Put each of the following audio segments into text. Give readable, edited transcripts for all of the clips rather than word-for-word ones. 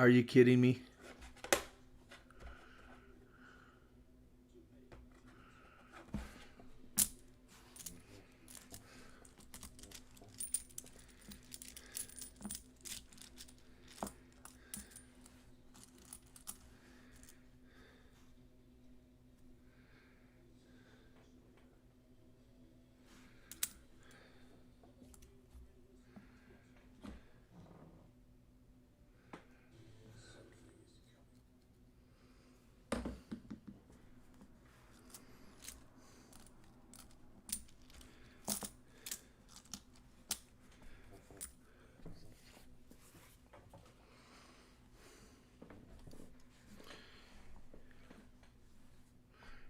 Are you kidding me?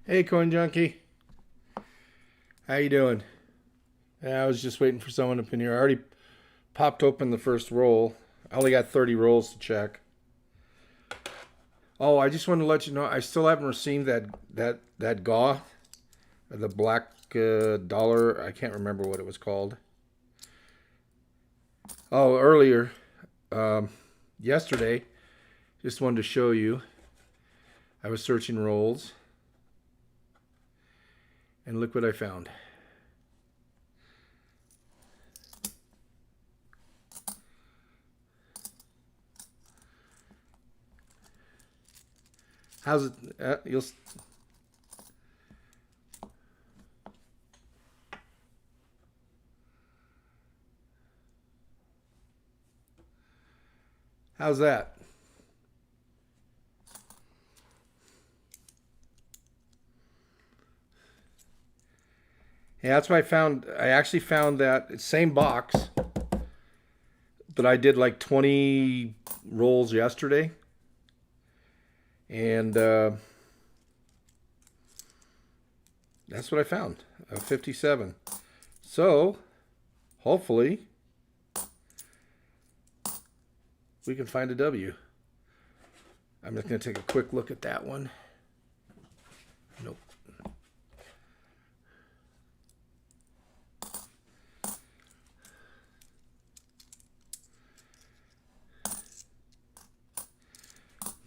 Hey, Coin Junkie. How you doing? I was just waiting for someone up in here. I already popped open the first roll. I only got 30 rolls to check. Oh, I just wanted to let you know I still haven't received that GAW, the black dollar. I can't remember what it was called. Oh, earlier, yesterday, just wanted to show you. I was searching rolls, and look what I found. How's it? How's that? Yeah, that's what I found. I actually found that same box, but I did like 20 rolls yesterday. And that's what I found, 57. So, hopefully, we can find a W. I'm just going to take a quick look at that one. Nope.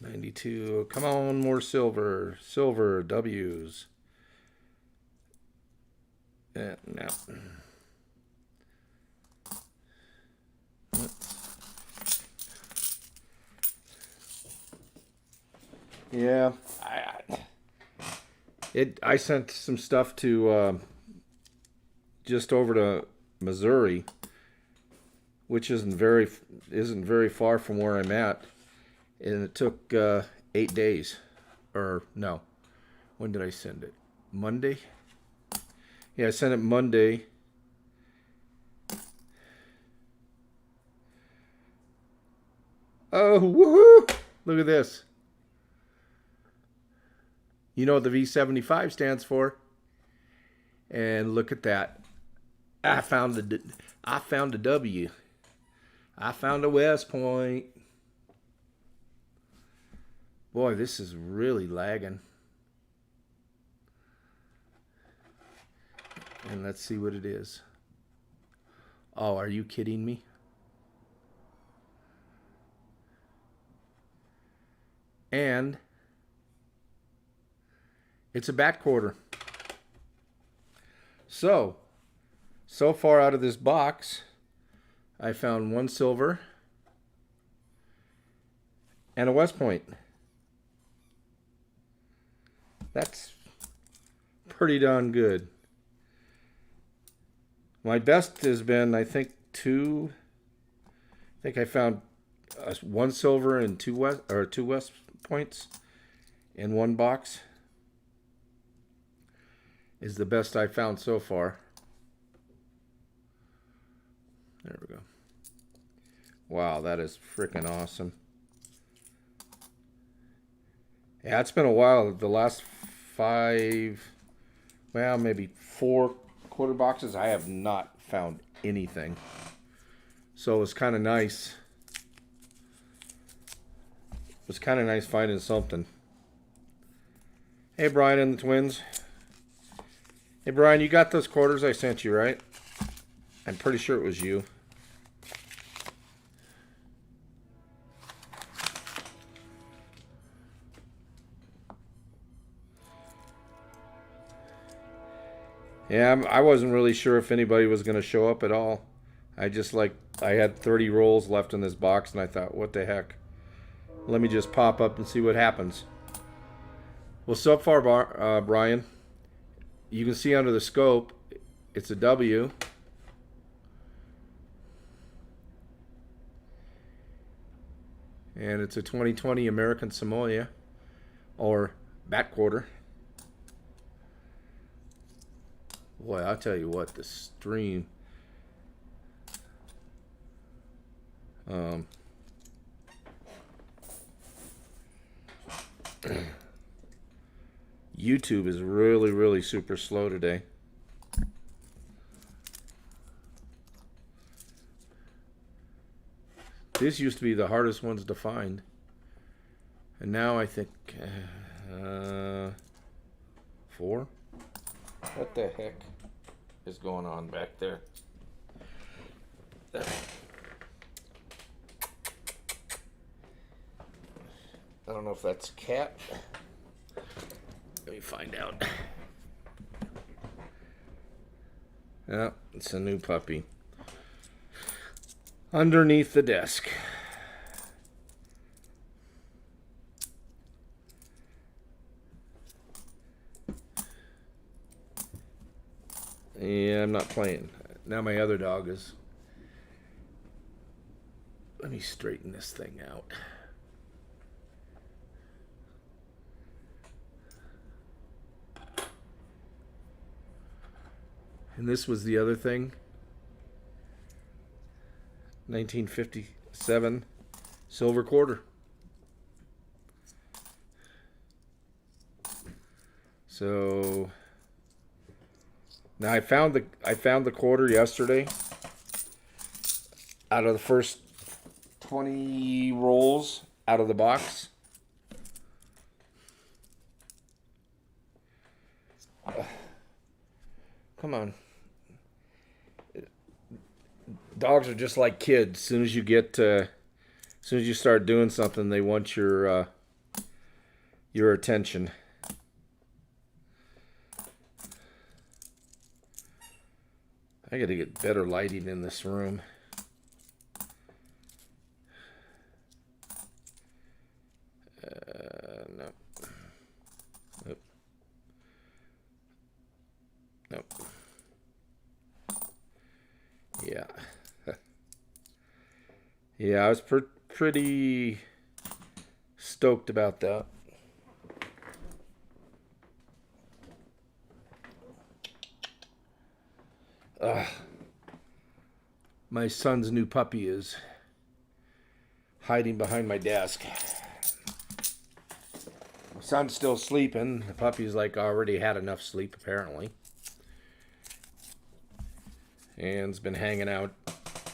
$92. Come on, more silver. Silver, W's. No. Yeah. I sent some stuff to just over to Missouri, which isn't very far from where I'm at. And it took 8 days. Or, no. When did I send it? Monday? Yeah, I sent it Monday. Oh, woohoo! Look at this. You know what the V75 stands for. And look at that. I found a W. I found a West Point. Boy, this is really lagging. And let's see what it is. Oh, are you kidding me? And it's a bat quarter. So far out of this box, I found one silver and a West Point. That's pretty darn good. My best has been, I think, two. I think I found one silver and two West Points in one box. Is the best I found so far. There we go. Wow, that is freaking awesome. Yeah, it's been a while. The last 5, well, maybe 4 quarter boxes, I have not found anything. So it's kind of nice. It was kind of nice finding something. Hey, Brian and the twins. Hey, Brian, you got those quarters I sent you, right? I'm pretty sure it was you. Yeah, I wasn't really sure if anybody was going to show up at all. I had 30 rolls left in this box, and I thought, what the heck? Let me just pop up and see what happens. Well, so far, Brian, you can see under the scope, it's a W. And it's a 2020 American Samoa, or bat quarter. Boy, I'll tell you what, the stream. YouTube is really, really super slow today. This used to be the hardest ones to find. And now I think 4. What the heck is going on back there? I don't know if that's a cat. Let me find out. Yeah, it's a new puppy. Underneath the desk. Yeah, I'm not playing. Now my other dog is... Let me straighten this thing out. And this was the other thing. 1957 silver quarter. So now I found the quarter yesterday. Out of the first 20 rolls out of the box. Come on. Dogs are just like kids. As soon as you start doing something, they want your attention. I got to get better lighting in this room. No. Nope. Nope. Yeah. Yeah, I was pretty stoked about that. My son's new puppy is hiding behind my desk. My son's still sleeping. The puppy's like already had enough sleep apparently. And's been hanging out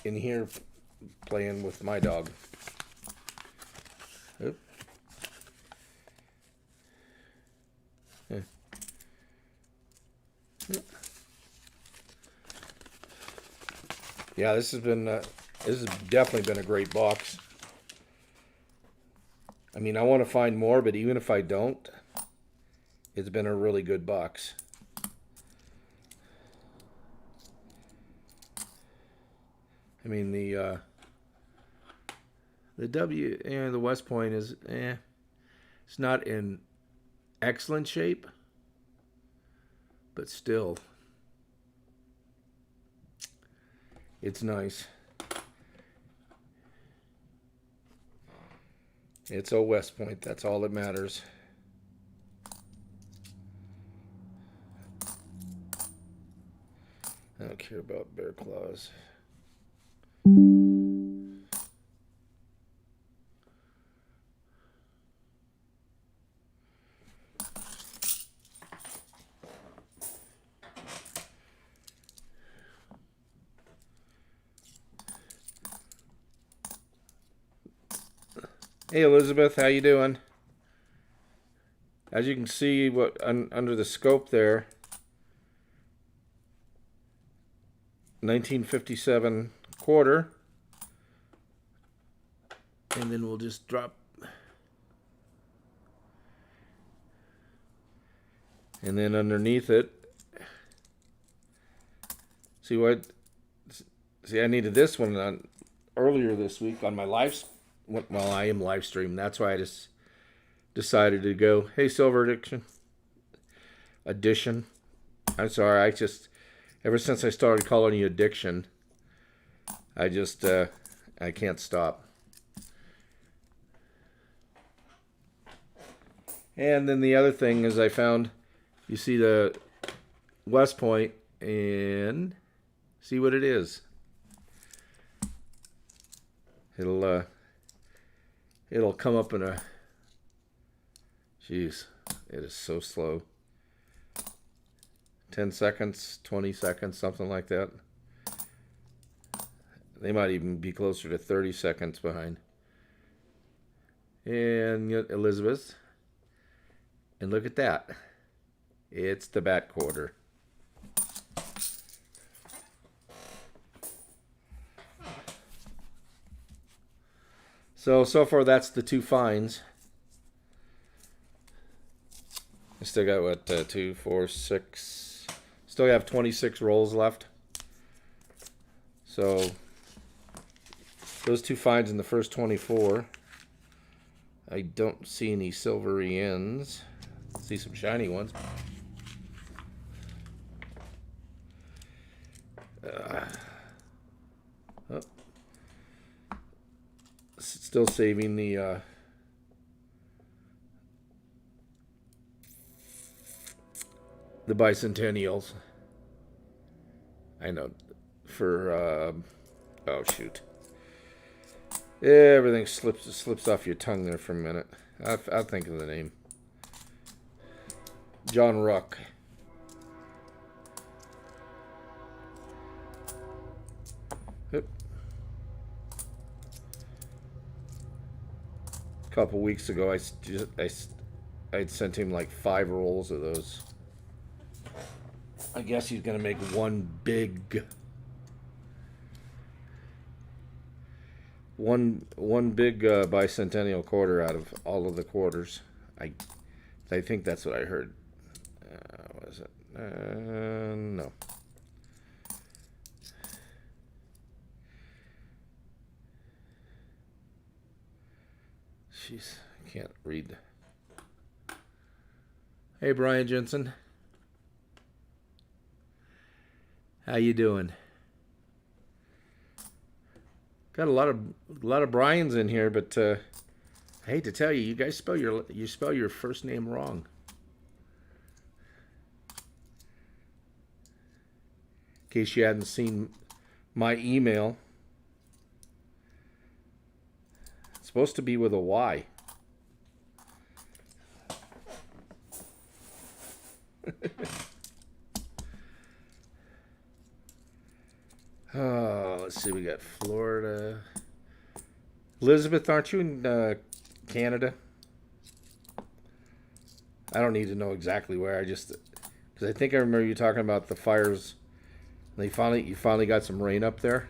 in here playing with my dog. Oop. Yeah. Yeah, this has definitely been a great box. I mean, I want to find more, but even if I don't, it's been a really good box. I mean, the the West Point is it's not in excellent shape, but still, it's nice. It's a West Point. That's all that matters. I don't care about bear claws. Hey Elizabeth, how you doing? As you can see, under the scope there, 1957 quarter, and then we'll just drop, and then underneath it, See what? See, I needed this one on earlier this week on my live. Well, I am live stream. That's why I just decided to go. Hey, Silver Addiction. I'm sorry. I just ever since I started calling you Addiction, I just I can't stop. And then the other thing is I found, you see the West Point, and see what it is. It'll come up in a, jeez, it is so slow. 10 seconds, 20 seconds, something like that. They might even be closer to 30 seconds behind. And Elizabeth. And look at that. It's the bat quarter. So far that's the two finds. I still got what, 2, 4, 6. Still have 26 rolls left. So those two finds in the first 24. I don't see any silvery ends. See some shiny ones. Oh. Still saving the bicentennials. I know for oh shoot, everything slips off your tongue there for a minute. I'll think of the name. John Ruck. Yep. A couple weeks ago, I'd sent him like 5 rolls of those. I guess he's gonna make one big bicentennial quarter out of all of the quarters. I think that's what I heard. What is it? No. Jeez, I can't read. Hey, Brian Jensen. How you doing? Got a lot of Brian's in here, but I hate to tell you, you guys spell your first name wrong. In case you hadn't seen my email, it's supposed to be with a Y. Oh, let's see. We got Florida. Elizabeth, aren't you in Canada? I don't need to know exactly where. Because I think I remember you talking about the fires. You finally got some rain up there.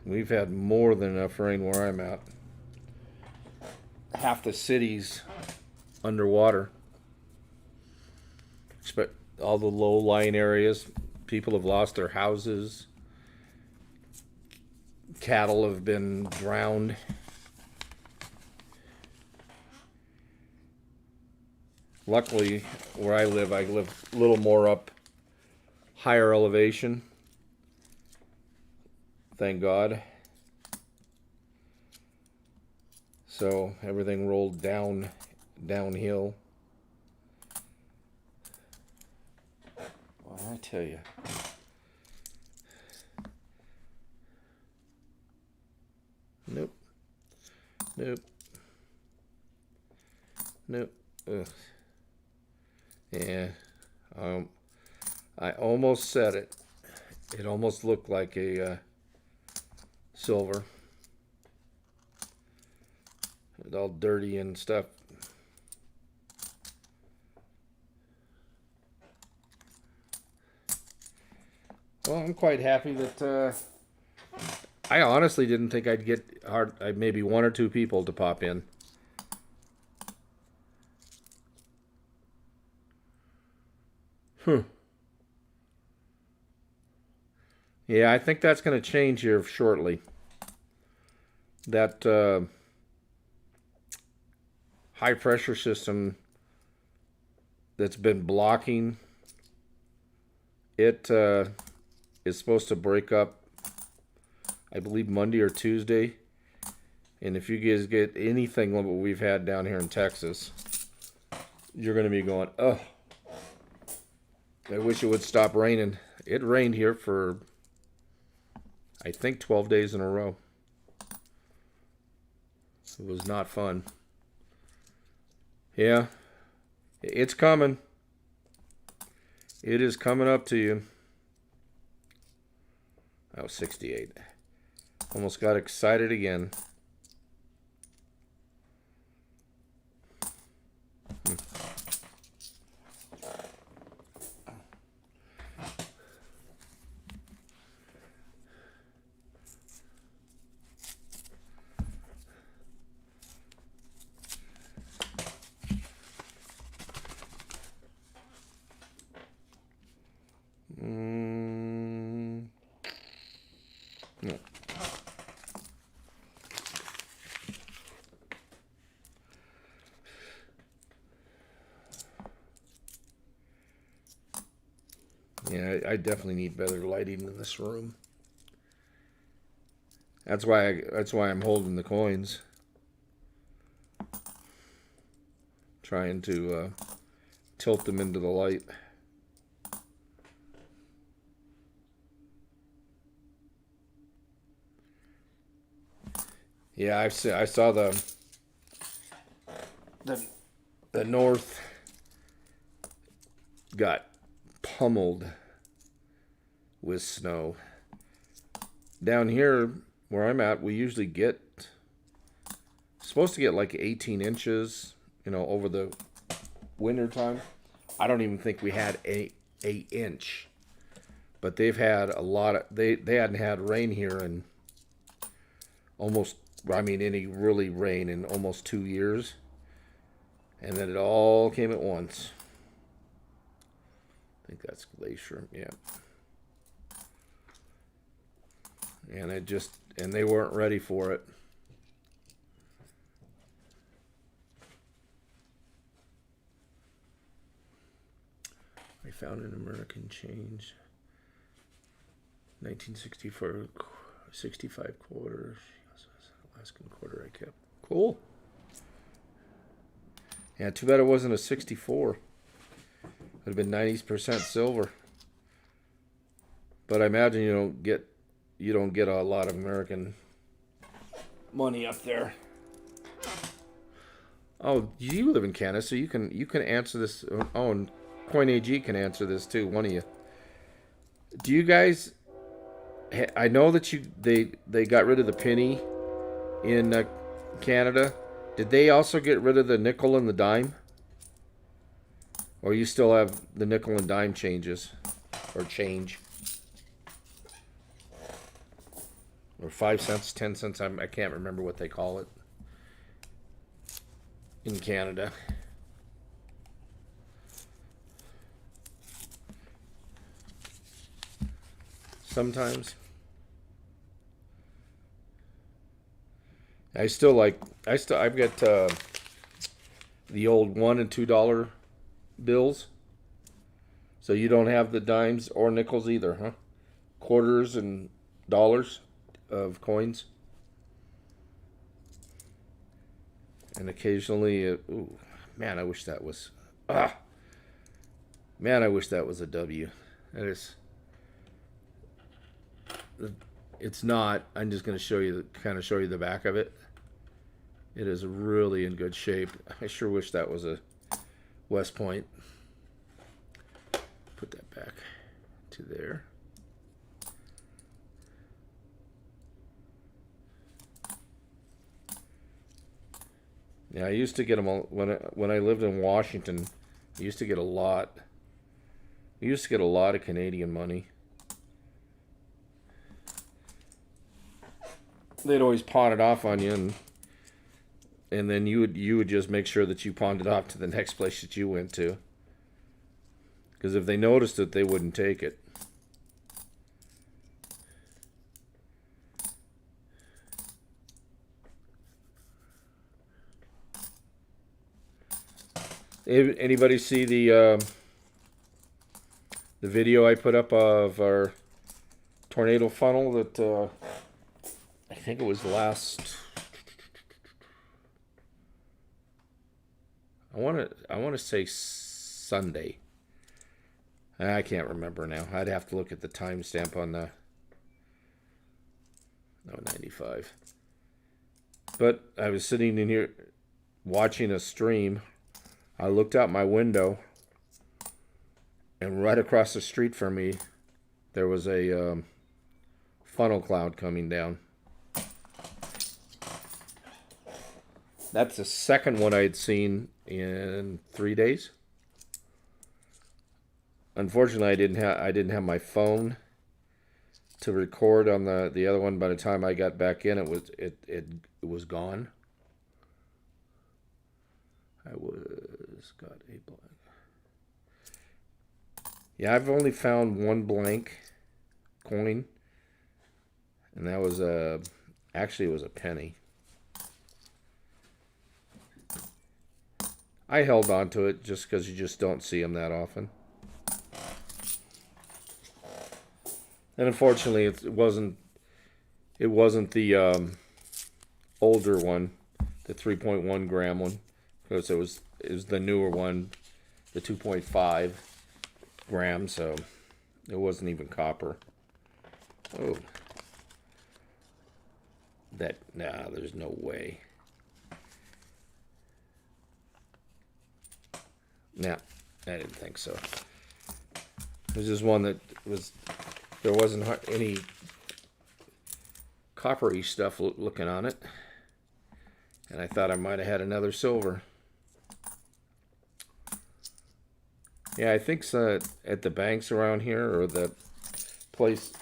We've had more than enough rain where I'm at. Half the city's underwater. All the low-lying areas, people have lost their houses. Cattle have been drowned. Luckily, where I live a little more up, higher elevation. Thank God. So everything rolled downhill. Well, I tell you. Nope. Ugh. Yeah. I almost said it. It almost looked like a silver. It's all dirty and stuff. Well, I'm quite happy that I honestly didn't think I'd get maybe 1 or 2 people to pop in. Huh. Yeah, I think that's going to change here shortly. That high pressure system that's been blocking it is supposed to break up, I believe, Monday or Tuesday. And if you guys get anything like what we've had down here in Texas, you're going to be going, oh, I wish it would stop raining. It rained here for, I think, 12 days in a row. It was not fun. Yeah, it's coming. It is coming up to you. Oh, 68. Almost got excited again. No. Yeah, I definitely need better lighting in this room. That's why I'm holding the coins. Trying to tilt them into the light. Yeah, I saw the North got pummeled with snow. Down here where I'm at, we usually supposed to get like 18 inches, over the winter time. I don't even think we had a inch. But they've had a lot of they hadn't had rain here in any really rain in almost 2 years. And then it all came at once. I think that's Glacier, yeah. And they weren't ready for it. I found an American change. 1964, 65 quarters. Alaskan quarter I kept. Cool. Yeah, too bad it wasn't a 64. Would have been 90% silver. But I imagine you don't get a lot of American money up there. Oh, you live in Canada, so you can answer this. Oh, and Coin AG can answer this too. One of you. Do you guys? I know that they got rid of the penny in Canada. Did they also get rid of the nickel and the dime? Or you still have the nickel and dime changes? Or change? Or 5 cents, 10 cents, I can't remember what they call it in Canada. Sometimes. I've got the old $1 and $2 bills. So you don't have the dimes or nickels either, huh? Quarters and dollars of coins. And occasionally, ooh, man, I wish that was, man, I wish that was a W. That is, it's not. I'm just going to show you the back of it. It is really in good shape. I sure wish that was a West Point. Put that back to there. Yeah, I used to get them when I lived in Washington. I used to get a lot. We used to get a lot of Canadian money. They'd always pawn it off on you, and then you would just make sure that you pawned it off to the next place that you went to. Because if they noticed it, they wouldn't take it. Anybody see the video I put up of our tornado funnel that I think it was last? I want to say Sunday. I can't remember now. I'd have to look at the timestamp on the 95. But I was sitting in here watching a stream. I looked out my window, and right across the street from me, there was a funnel cloud coming down. That's the second one I'd seen in 3 days. Unfortunately, I didn't have my phone to record on the other one. By the time I got back in, it was gone. Got a blank. Yeah, I've only found one blank coin, and that was actually it was a penny. I held on to it just because you just don't see them that often. And unfortunately, it wasn't the older one, the 3.1 gram one. Because it was the newer one, the 2.5 grams, so it wasn't even copper. Oh. There's no way. Nah, I didn't think so. It was just one that there wasn't any coppery stuff looking on it. And I thought I might have had another silver. Yeah, I think so, at the banks around here, or the places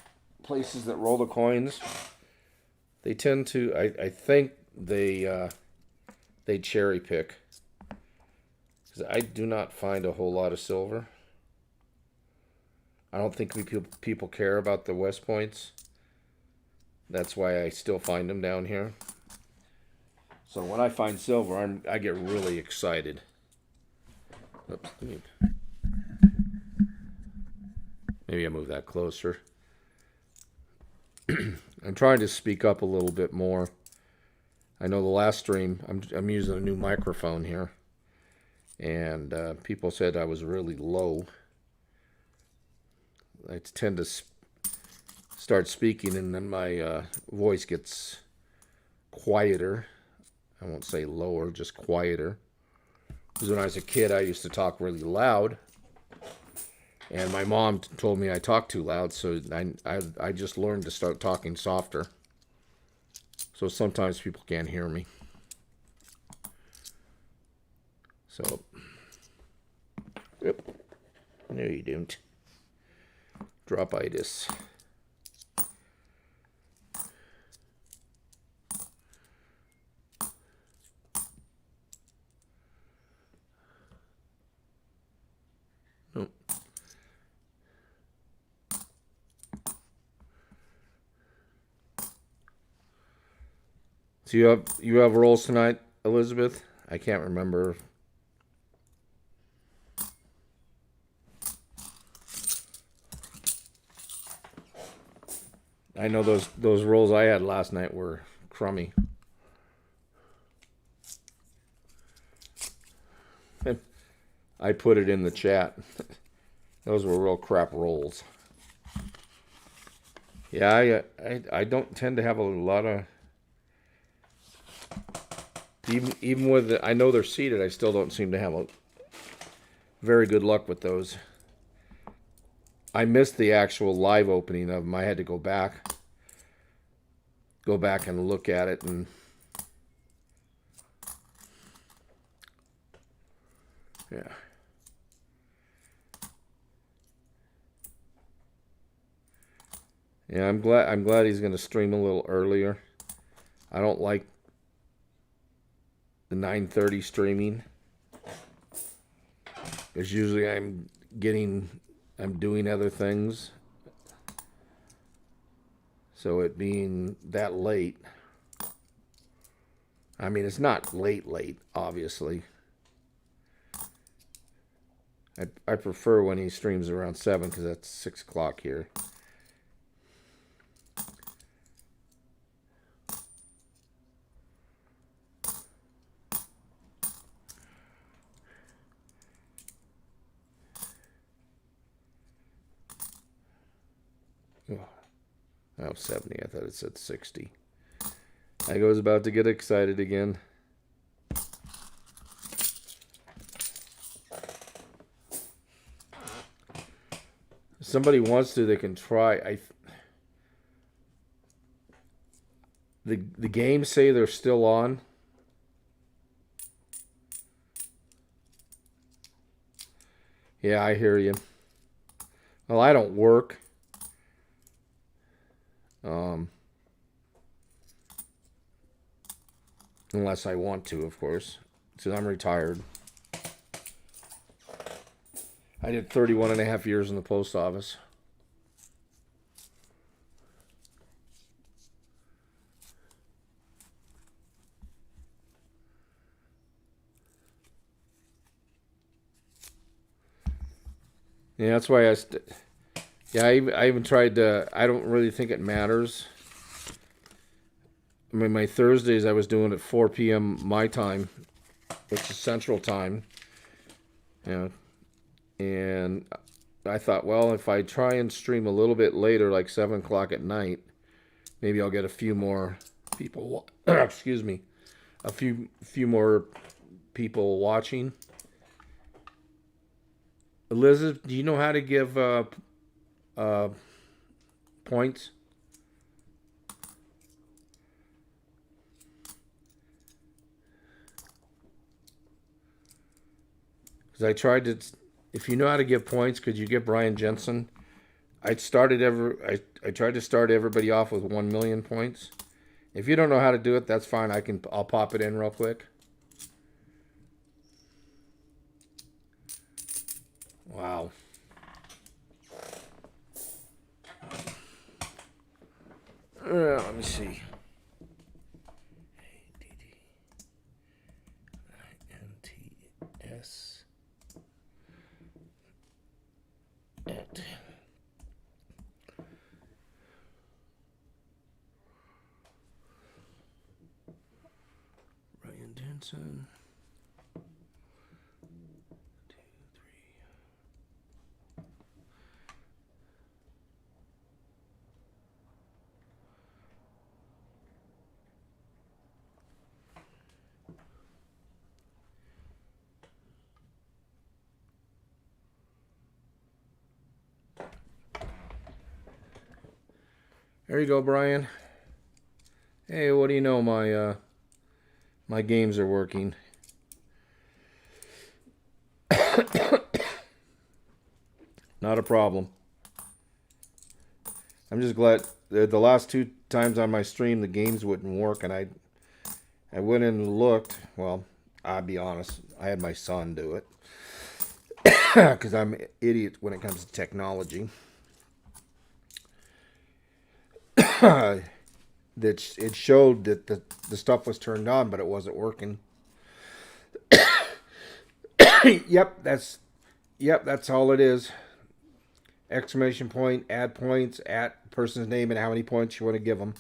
that roll the coins, they tend to, I think they cherry pick. Because I do not find a whole lot of silver. I don't think people care about the West Points. That's why I still find them down here. So when I find silver, I get really excited. Oops, maybe I move that closer. I'm trying to speak up a little bit more. I know the last stream, I'm using a new microphone here, and people said I was really low. I tend to start speaking, and then my voice gets quieter. I won't say lower, just quieter. Because when I was a kid, I used to talk really loud. And my mom told me I talk too loud, so I just learned to start talking softer. So sometimes people can't hear me. So, yep. No, you don't. Dropitis. Nope. So you have rolls tonight, Elizabeth? I can't remember. I know those rolls I had last night were crummy. I put it in the chat. Those were real crap rolls. Yeah, I don't tend to have a lot of, even with I know they're seated, I still don't seem to have a very good luck with those. I missed the actual live opening of them. I had to go back and look at it, and yeah. Yeah, I'm glad he's going to stream a little earlier. I don't like the 9:30 streaming, because usually I'm I'm doing other things. So it being that late, I mean, it's not late, obviously. I prefer when he streams around 7 because that's 6 o'clock here. Oh, 70. I thought it said 60. I was about to get excited again. If somebody wants to, they can try. The games say they're still on. Yeah, I hear you. Well, I don't work. Unless I want to, of course. Since I'm retired. I did 31 and a half years in the post office. Yeah, that's why I even tried to. I don't really think it matters. I mean, my Thursdays I was doing at 4 p.m. my time, which is Central Time. Yeah, and I thought, well, if I try and stream a little bit later, like 7 o'clock at night, maybe I'll get a few more people. Excuse me, a few more people watching. Elizabeth, do you know how to give points? Because I tried to. If you know how to give points, could you give Brian Jensen? I tried to start everybody off with 1 million points. If you don't know how to do it, that's fine. I'll pop it in real quick. Wow. Let me see. ADDINTS at Brian Jensen. 2, 3. There you go, Brian. Hey, what do you know? My games are working. Not a problem. I'm just glad the last 2 times on my stream the games wouldn't work, and I went in and looked. Well, I'll be honest, I had my son do it because I'm an idiot when it comes to technology. That it showed that the stuff was turned on, but it wasn't working. Yep, that's all it is. Exclamation point, add points, at person's name and how many points you want to give them.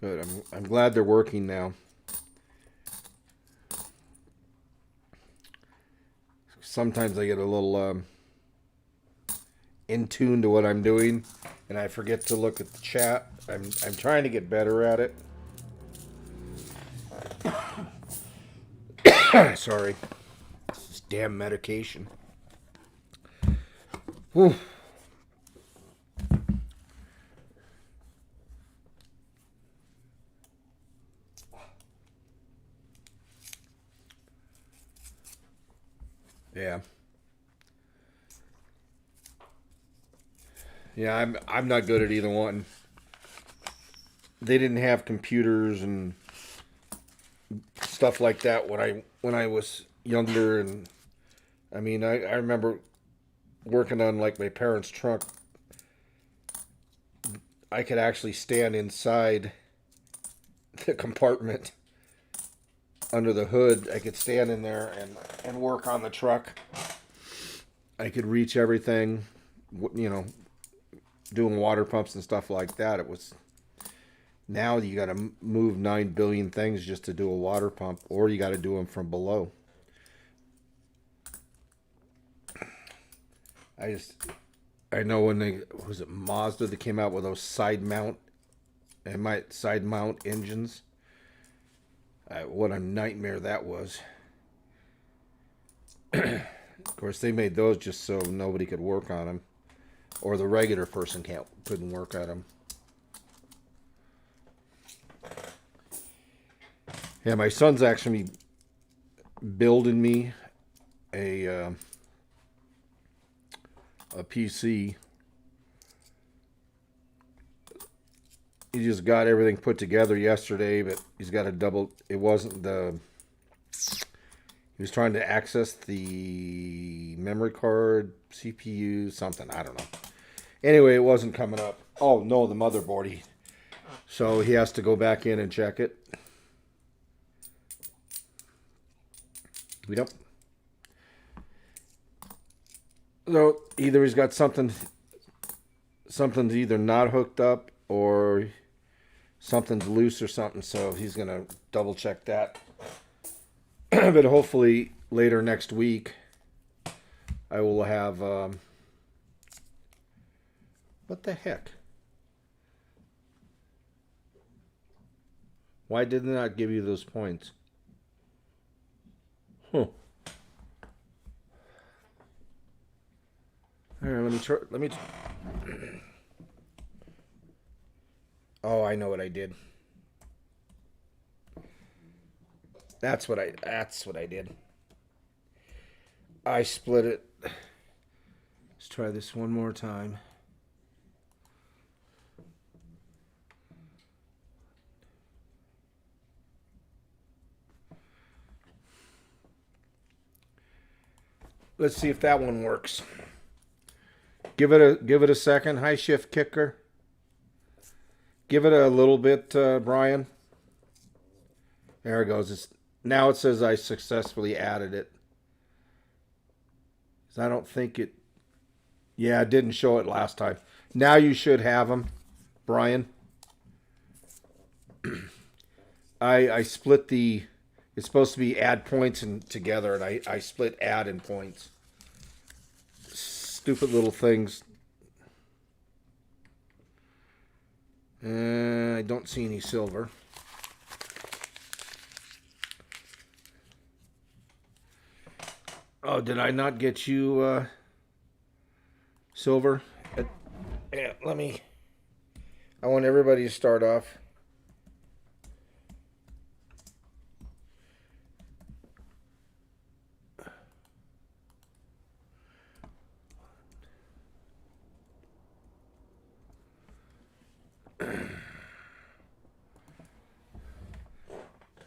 Good. I'm glad they're working now. Sometimes I get a little in tune to what I'm doing, and I forget to look at the chat. I'm trying to get better at it. Sorry, this damn medication. Whew. Yeah. Yeah, I'm not good at either one. they didn't have computers and stuff like that when I was younger. And I mean, I remember working on like my parents' truck. I could actually stand inside the compartment under the hood. I could stand in there and work on the truck. I could reach everything, you know, doing water pumps and stuff like that. It was, now you got to move 9 billion things just to do a water pump, or you got to do them from below. I know when they, was it Mazda that came out with those side mount engines. What a nightmare that was. Of course, they made those just so nobody could work on them, or the regular person couldn't work on them. Yeah, my son's actually building me a PC. He just got everything put together yesterday, but he's got a double. It wasn't the. He was trying to access the memory card, CPU, something. I don't know. Anyway, it wasn't coming up. Oh no, the motherboard. So he has to go back in and check it. Yep. So either he's got something's either not hooked up or something's loose or something. So he's gonna double check that. But hopefully later next week, I will have. What the heck? Why did they not give you those points? Huh. All right, let me try. Oh, I know what I did. That's what I did. I split it. Let's try this one more time. Let's see if that one works. Give it a second. Hi, Shift Kicker. Give it a little bit, Brian. There it goes. Now it says I successfully added it. I don't think it. Yeah, it didn't show it last time. Now you should have them, Brian. I split the. It's supposed to be add points and together, and I split add and points. Stupid little things. I don't see any silver. Oh, did I not get you silver? Yeah, let me. I want everybody to start off.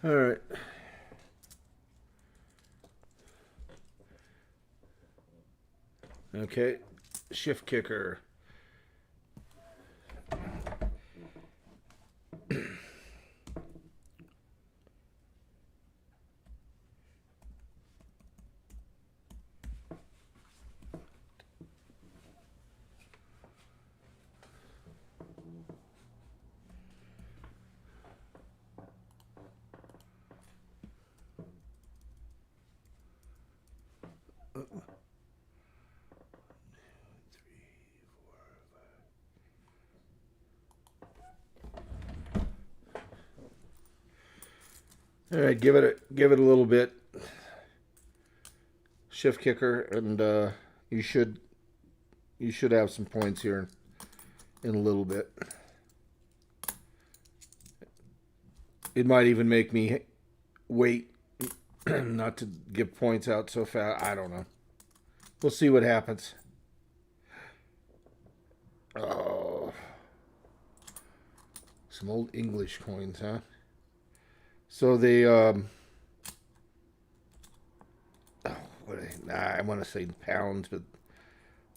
All right. Okay. Shift Kicker. All right, give it a little bit. Shift Kicker, and you should have some points here in a little bit. It might even make me wait not to give points out so fast. I don't know. We'll see what happens. Oh. some old English coins, huh? So they, I want to say pounds, but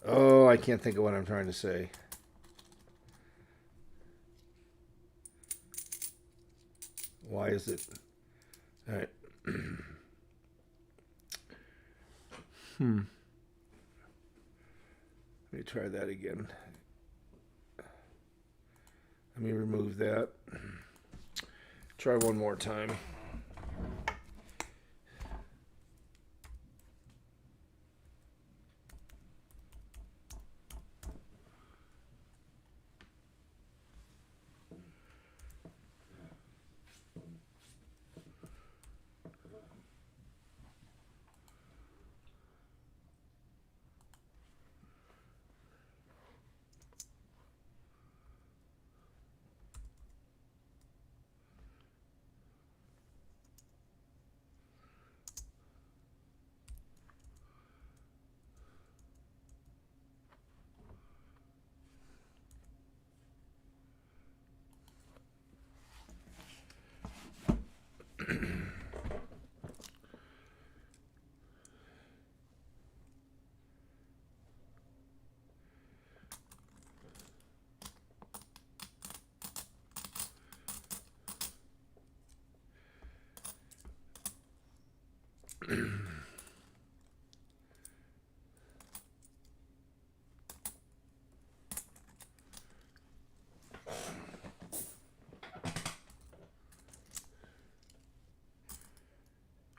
I can't think of what I'm trying to say. Why is it? All right. Let me try that again. Let me remove that. Try one more time.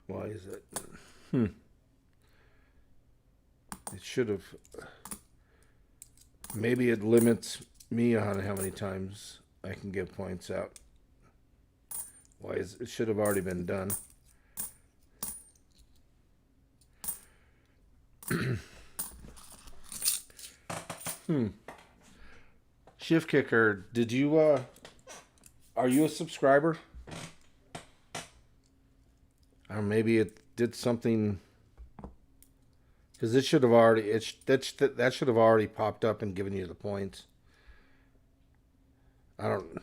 Why is it? It should have. Maybe it limits me on how many times I can give points out. Why is it? Should have already been done. Shift Kicker, did you are you a subscriber? Or maybe it did something, because it should have already that should have already popped up and given you the points. I don't.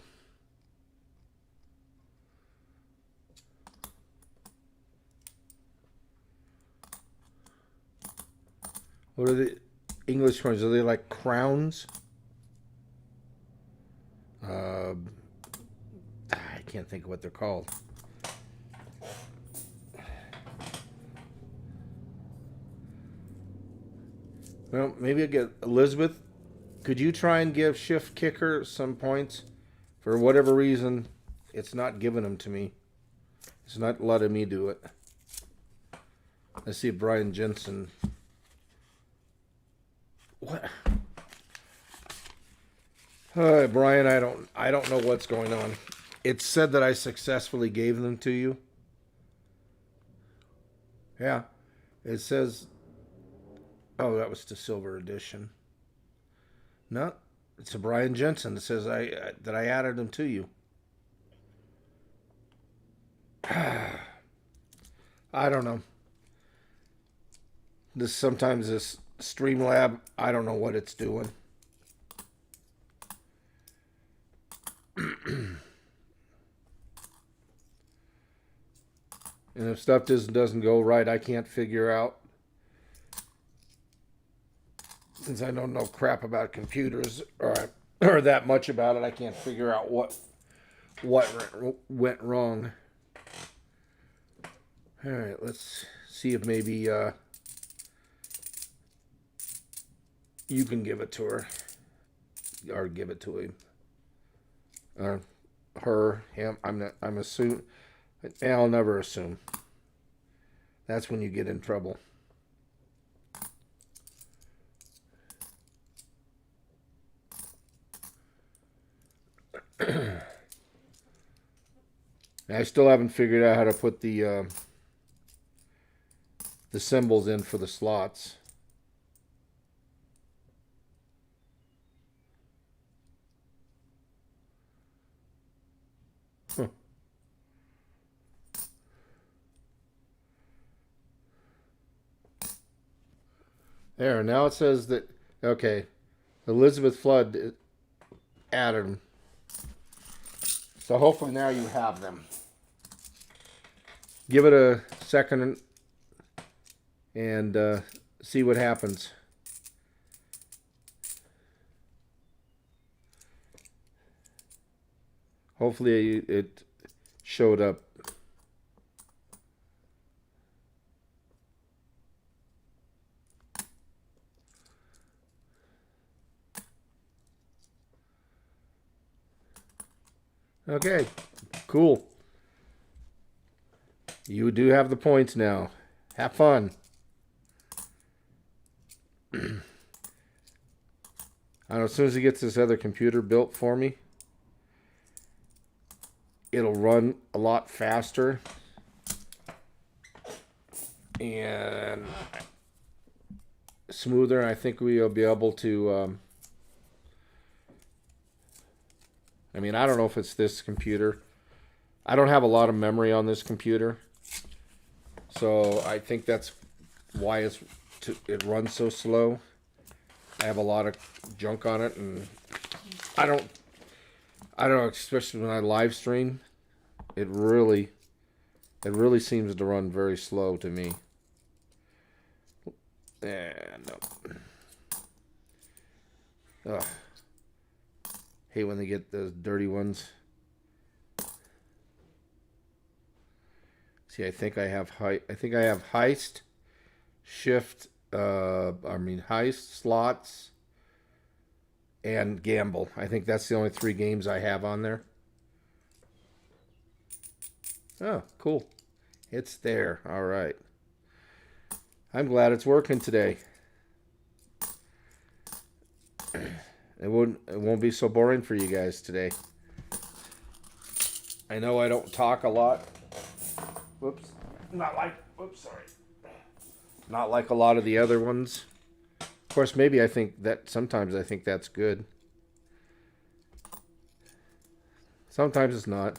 What are the English coins? Are they like crowns? I can't think of what they're called. Well, maybe I'll get Elizabeth. Could you try and give Shift Kicker some points? For whatever reason, it's not giving them to me. It's not letting me do it. Let's see if Brian Jensen. What? Brian, I don't know what's going on. It said that I successfully gave them to you. Yeah, it says. Oh, that was the silver edition. No, it's a Brian Jensen that says that I added them to you. I don't know. Sometimes this Streamlab, I don't know what it's doing. And if stuff doesn't go right, I can't figure out. Since I don't know crap about computers or that much about it, I can't figure out what went wrong. All right, let's see if maybe you can give it to her, or give it to him, her, him. I'm assuming. I'll never assume. That's when you get in trouble. I still haven't figured out how to put the symbols in for the slots. Huh. There, now it says that, okay, Elizabeth Flood added them. So hopefully now you have them. Give it a second and see what happens. Hopefully it showed up. Okay, cool. You do have the points now. Have fun. I don't know, as soon as he gets this other computer built for me, it'll run a lot faster. And smoother. I think we'll be able to... I mean, I don't know if it's this computer. I don't have a lot of memory on this computer. So I think that's why it runs so slow. I have a lot of junk on it, and I don't know, especially when I live stream, it really seems to run very slow to me. No. Ugh. Hate when they get those dirty ones. See, I think I have heist, shift, heist, slots, and gamble. I think that's the only 3 games I have on there. Oh, cool. It's there. All right. I'm glad it's working today. It won't be so boring for you guys today. I know I don't talk a lot. Whoops. Sorry. Not like a lot of the other ones. Of course, maybe sometimes I think that's good. Sometimes it's not.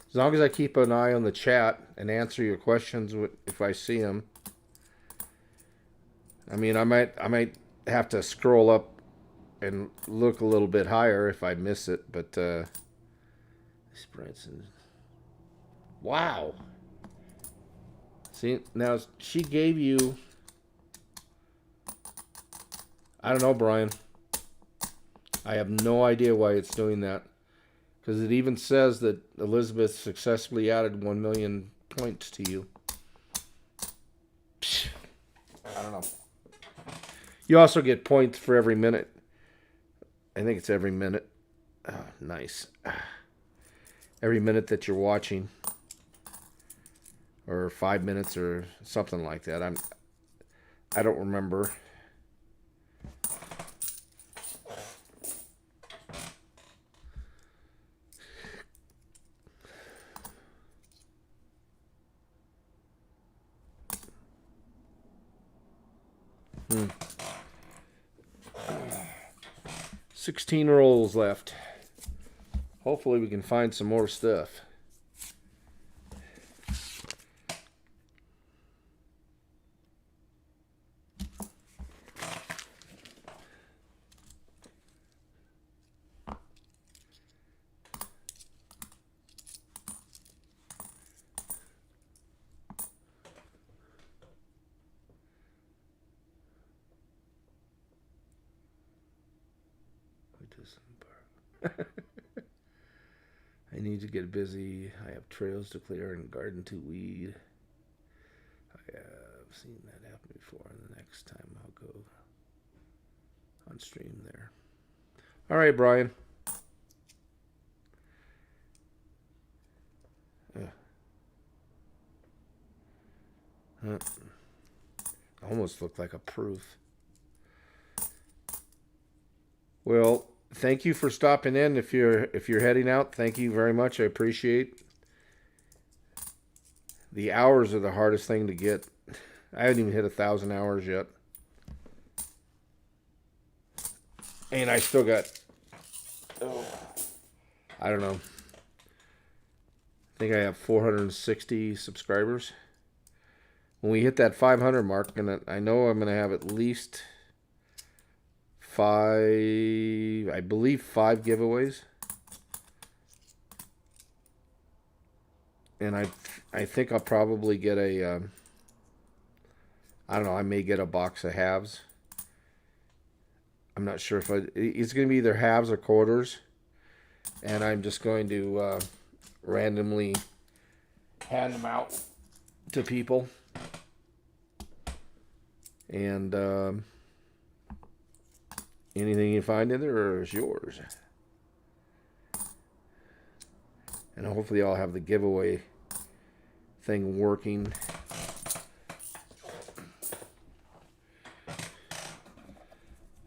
As long as I keep an eye on the chat and answer your questions if I see them. I mean, I might have to scroll up and look a little bit higher if I miss it, but wow. See, now she gave you, I don't know, Brian. I have no idea why it's doing that, because it even says that Elizabeth successfully added 1 million points to you. I don't know. You also get points for every minute. I think it's every minute. Oh, nice. Every minute that you're watching. Or 5 minutes or something like that. I don't remember. Hmm. 16 rolls left. Hopefully we can find some more stuff. I need to get busy. I have trails to clear and garden to weed. I have seen that happen before, and the next time I'll go on stream there. All right, Brian. Almost looked like a proof. Well, thank you for stopping in. If you're heading out, thank you very much. I appreciate. The hours are the hardest thing to get. I haven't even hit 1,000 hours yet, and I still got. I don't know. I think I have 460 subscribers. When we hit that 500 mark, I know I'm gonna have at least 5 giveaways. and I think I'll probably get a I don't know, I may get a box of halves. I'm not sure if it's going to be either halves or quarters, and I'm just going to randomly hand them out to people, and anything you find in there is yours. And hopefully I'll have the giveaway thing working.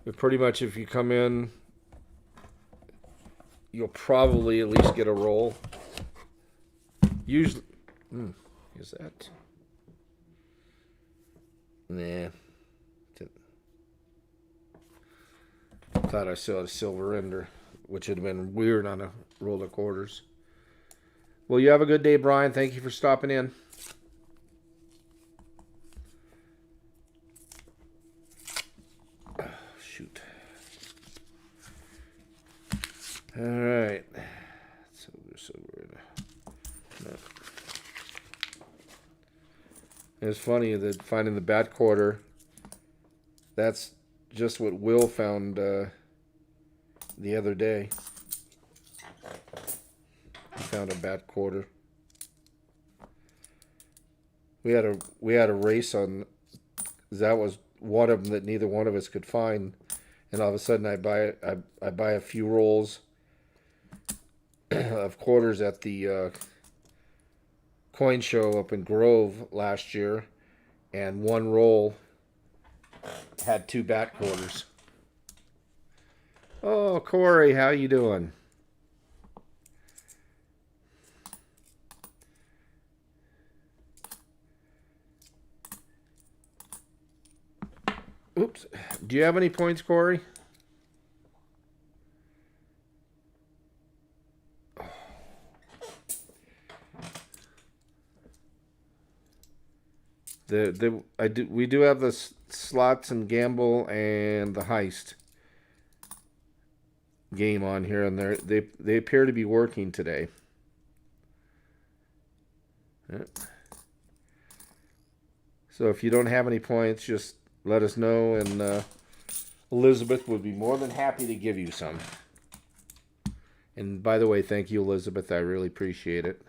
But pretty much if you come in, you'll probably at least get a roll. Usually, is that? Nah. Thought I saw a silver ender, which would have been weird on a roll of quarters. Well, you have a good day, Brian. Thank you for stopping in. Shoot. All right. Silver. No. It's funny that finding the bat quarter, that's just what Will found the other day. He found a bat quarter. We had a race on. That was one of them that neither one of us could find, and all of a sudden I buy a few rolls of quarters at the coin show up in Grove last year, and one roll had 2 bat quarters. Oh, Corey, how you doing? Oops. Do you have any points, Corey? We do have the slots and gamble and the heist game on here, and they appear to be working today. So if you don't have any points, just let us know, and Elizabeth would be more than happy to give you some. And by the way, thank you, Elizabeth. I really appreciate it.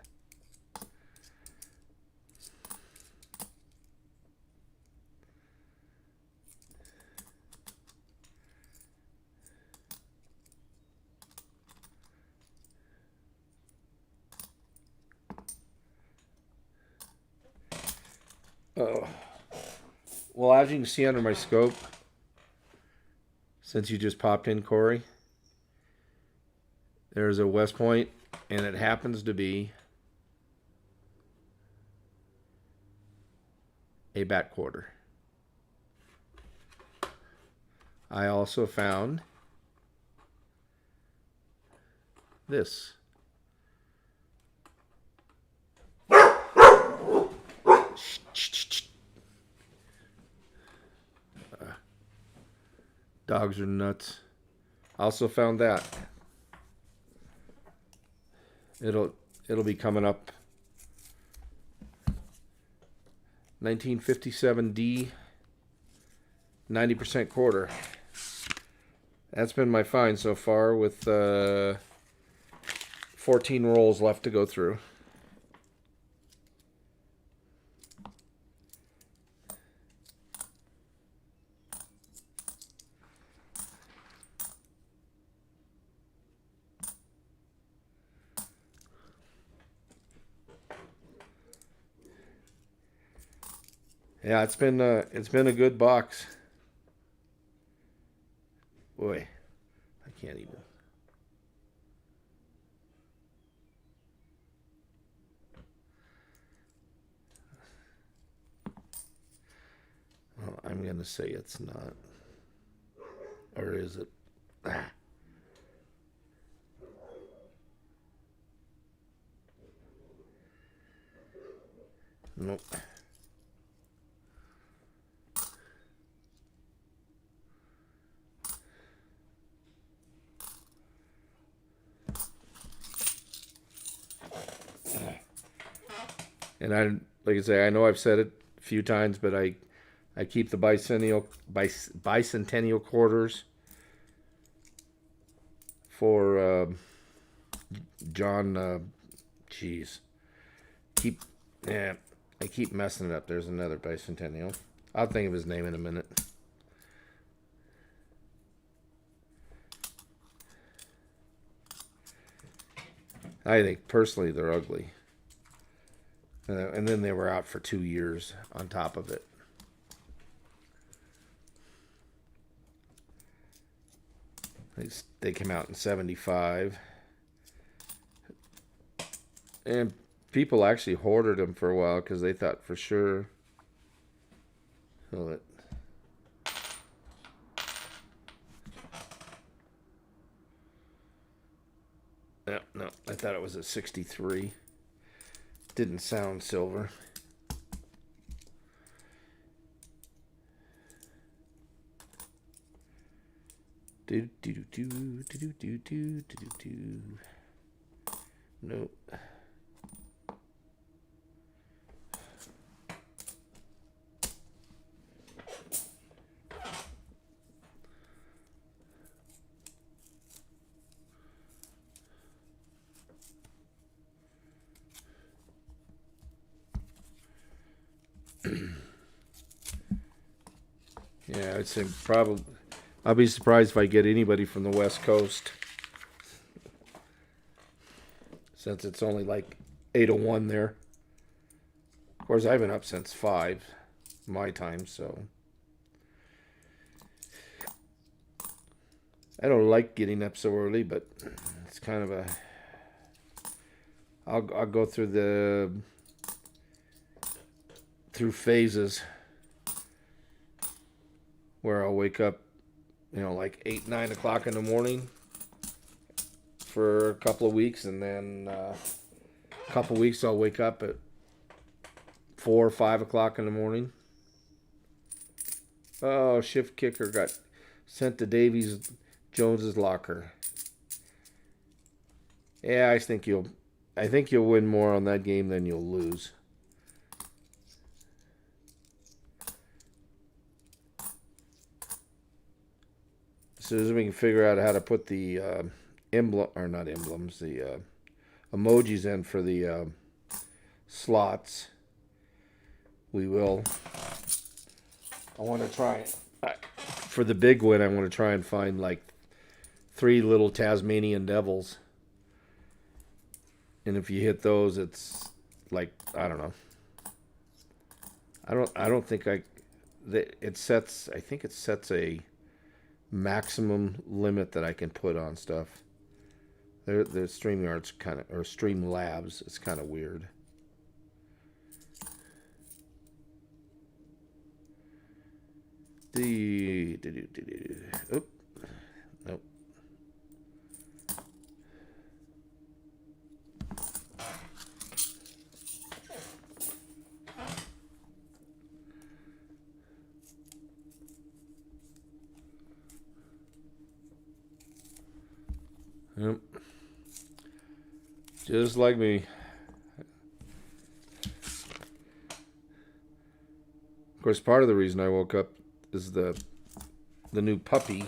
Oh. Well, as you can see under my scope, since you just popped in, Corey, there's a West Point, and it happens to be a bat quarter. I also found this. Dogs are nuts. Also found that. It'll be coming up. 1957D 90% quarter. That's been my find so far, with 14 rolls left to go through. Yeah, it's been a good box. Boy, I can't even. Well, I'm gonna say it's not, or is it? Ah. Nope. And like I say, I know I've said it a few times, but I keep the bicentennial quarters for John. Jeez, keep yeah. I keep messing it up. There's another bicentennial. I'll think of his name in a minute. I think personally they're ugly. And then they were out for 2 years on top of it. They came out in 75. And people actually hoarded them for a while because they thought for sure. No, I thought it was a 63. Didn't sound silver. Nope. Yeah, I'd say probably. I'll be surprised if I get anybody from the West Coast, since it's only like 8:01 there. Of course, I've been up since 5 my time, so I don't like getting up so early, but it's kind of a. I'll go through phases where I'll wake up, like 8, 9 o'clock in the morning for a couple of weeks, and then a couple of weeks I'll wake up at 4 or 5 o'clock in the morning. Oh, shift kicker got sent to Davy Jones's locker. Yeah, I think you'll win more on that game than you'll lose. As soon as we can figure out how to put the the emojis in for the slots, we will. I want to try for the big win. I want to try and find like 3 little Tasmanian devils, and if you hit those, it's like I don't know. I don't think it sets. I think it sets a maximum limit that I can put on stuff. The StreamYard's kind of, or Streamlabs, it's kind of weird. Oop. Nope. Yep. Just like me. Of course, part of the reason I woke up is the new puppy.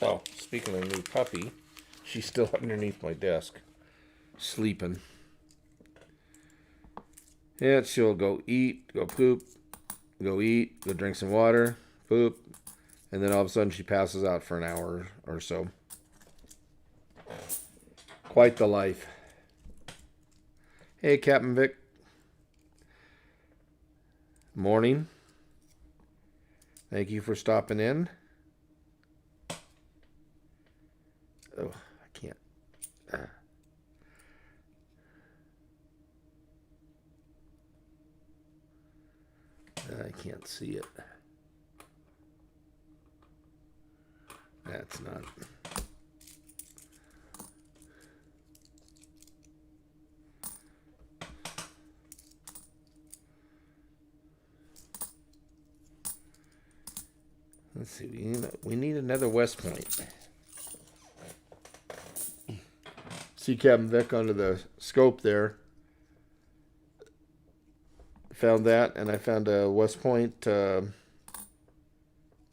Oh, speaking of the new puppy, she's still underneath my desk, sleeping. Yeah, she'll go eat, go poop, go eat, go drink some water, poop, and then all of a sudden she passes out for an hour or so. Quite the life. Hey, Captain Vic. Morning. Thank you for stopping in. Oh, I can't. I can't see it. That's not. Let's see. We need another West Point. See Captain Vic under the scope there. found that, and I found a West Point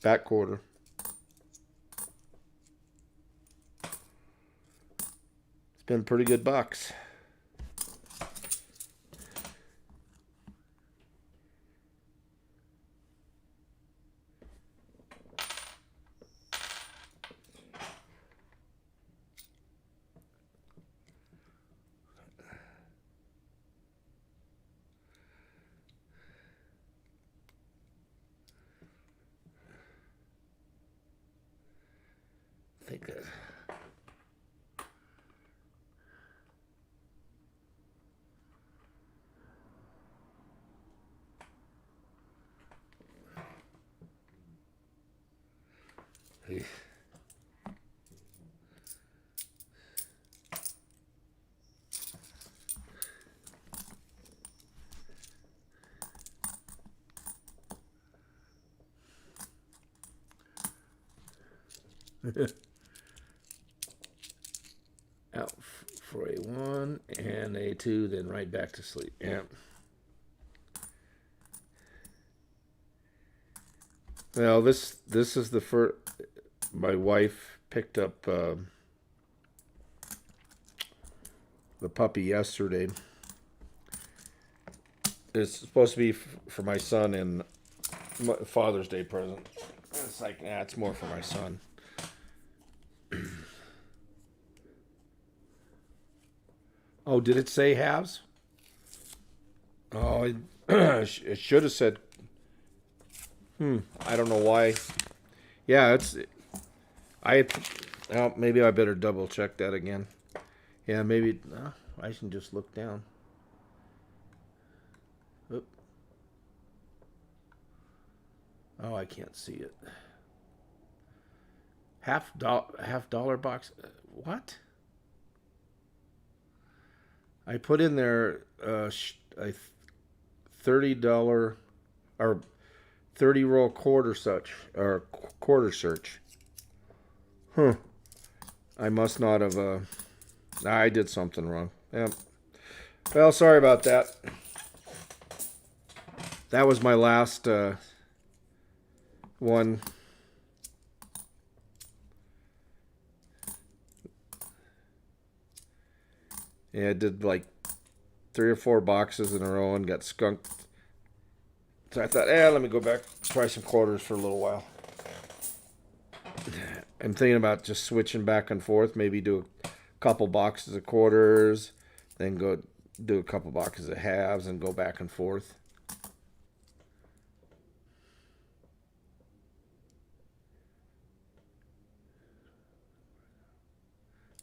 back quarter. It's been a pretty good box. I think that. Out for a 1 and a 2, then right back to sleep. Yeah. Well, this is the first. My wife picked up the puppy yesterday. It's supposed to be for my son and Father's Day present. It's like, nah, it's more for my son. Oh, did it say halves? Oh, it should have said. I don't know why. Yeah, it's. Well, maybe I better double check that again. Yeah, maybe I can just look down. Oop. Oh, I can't see it. Half dollar box. What? I put in there a $30 or 30 roll quarter search. Huh. I must not have. I did something wrong. Yeah. Well, sorry about that. That was my last one. Yeah, I did like 3 or 4 boxes in a row and got skunked. So I thought, let me go back, try some quarters for a little while. I'm thinking about just switching back and forth. Maybe do a couple boxes of quarters, then go do a couple boxes of halves and go back and forth.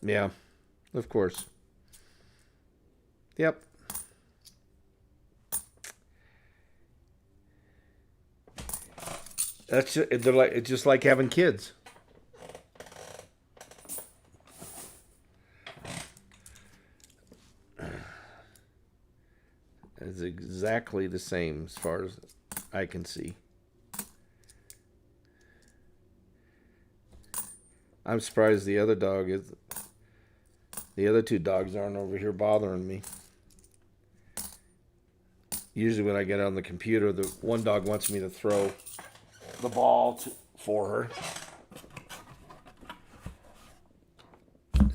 Yeah, of course. Yep. It's just like having kids. It's exactly the same as far as I can see. I'm surprised the other 2 dogs aren't over here bothering me. Usually when I get on the computer, the one dog wants me to throw the ball for her.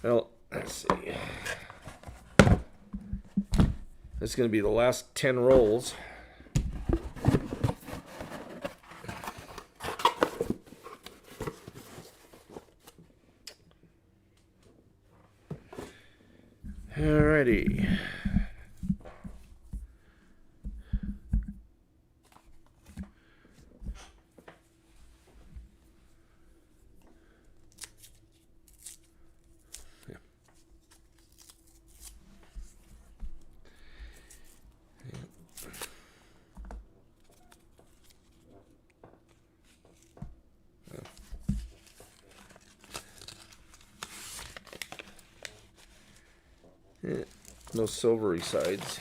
Well, let's see. This is going to be the last 10 rolls. Alrighty. No silvery sides.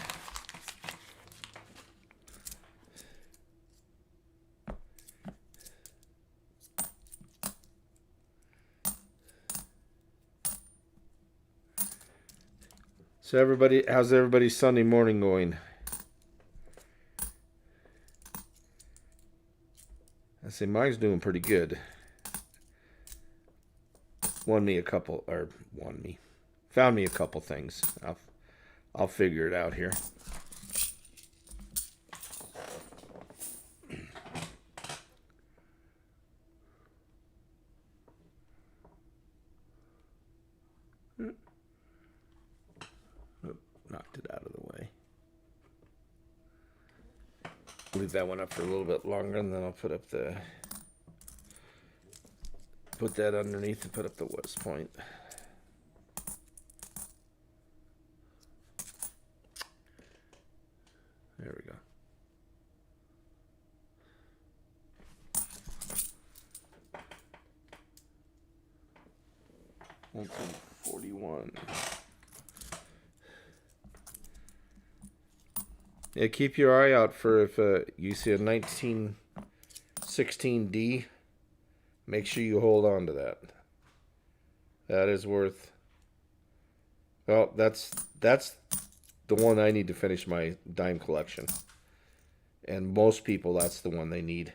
So how's everybody's Sunday morning going? See, mine's doing pretty good. Found me a couple things. I'll figure it out here. Knocked it out of the way. Leave that one up for a little bit longer, and then I'll put that underneath and put up the West Point. There we go. $19.41. Yeah, keep your eye out for if you see a 1916D. Make sure you hold on to that. That is worth. Well, that's the one I need to finish my dime collection. And most people, that's the one they need.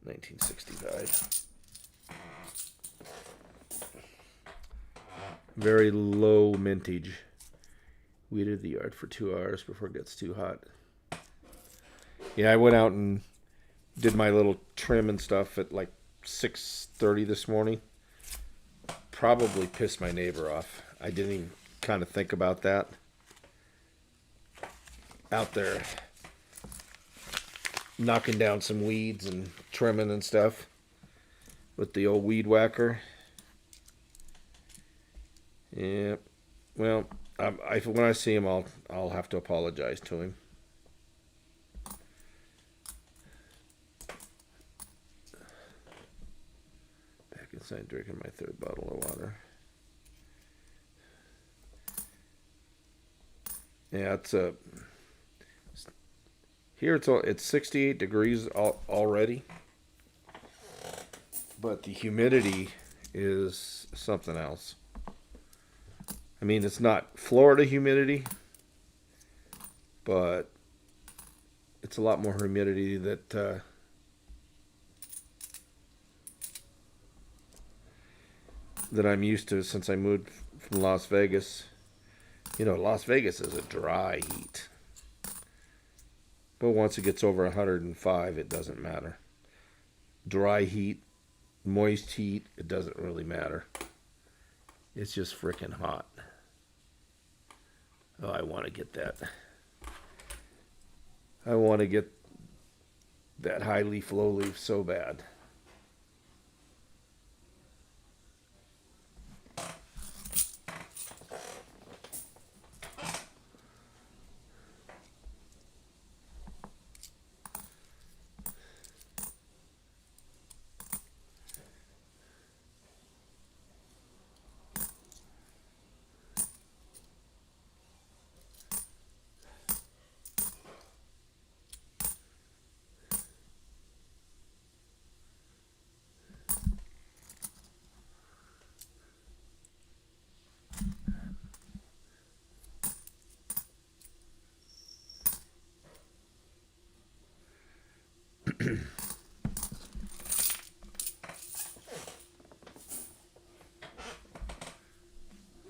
1965. Very low mintage. Weeded the yard for 2 hours before it gets too hot. Yeah, I went out and did my little trim and stuff at like 6:30 this morning. Probably pissed my neighbor off. I didn't even kind of think about that. Out there knocking down some weeds and trimming and stuff with the old weed whacker. Yeah, well, when I see him, I'll have to apologize to him. Back inside drinking my 3rd bottle of water. Yeah, here it's 68 degrees already, but the humidity is something else. I mean, it's not Florida humidity, but it's a lot more humidity that I'm used to since I moved from Las Vegas. You know, Las Vegas is a dry heat. But once it gets over 105, it doesn't matter. Dry heat, moist heat, it doesn't really matter. It's just freaking hot. Oh, I want to get that. I want to get that high leaf, low leaf so bad.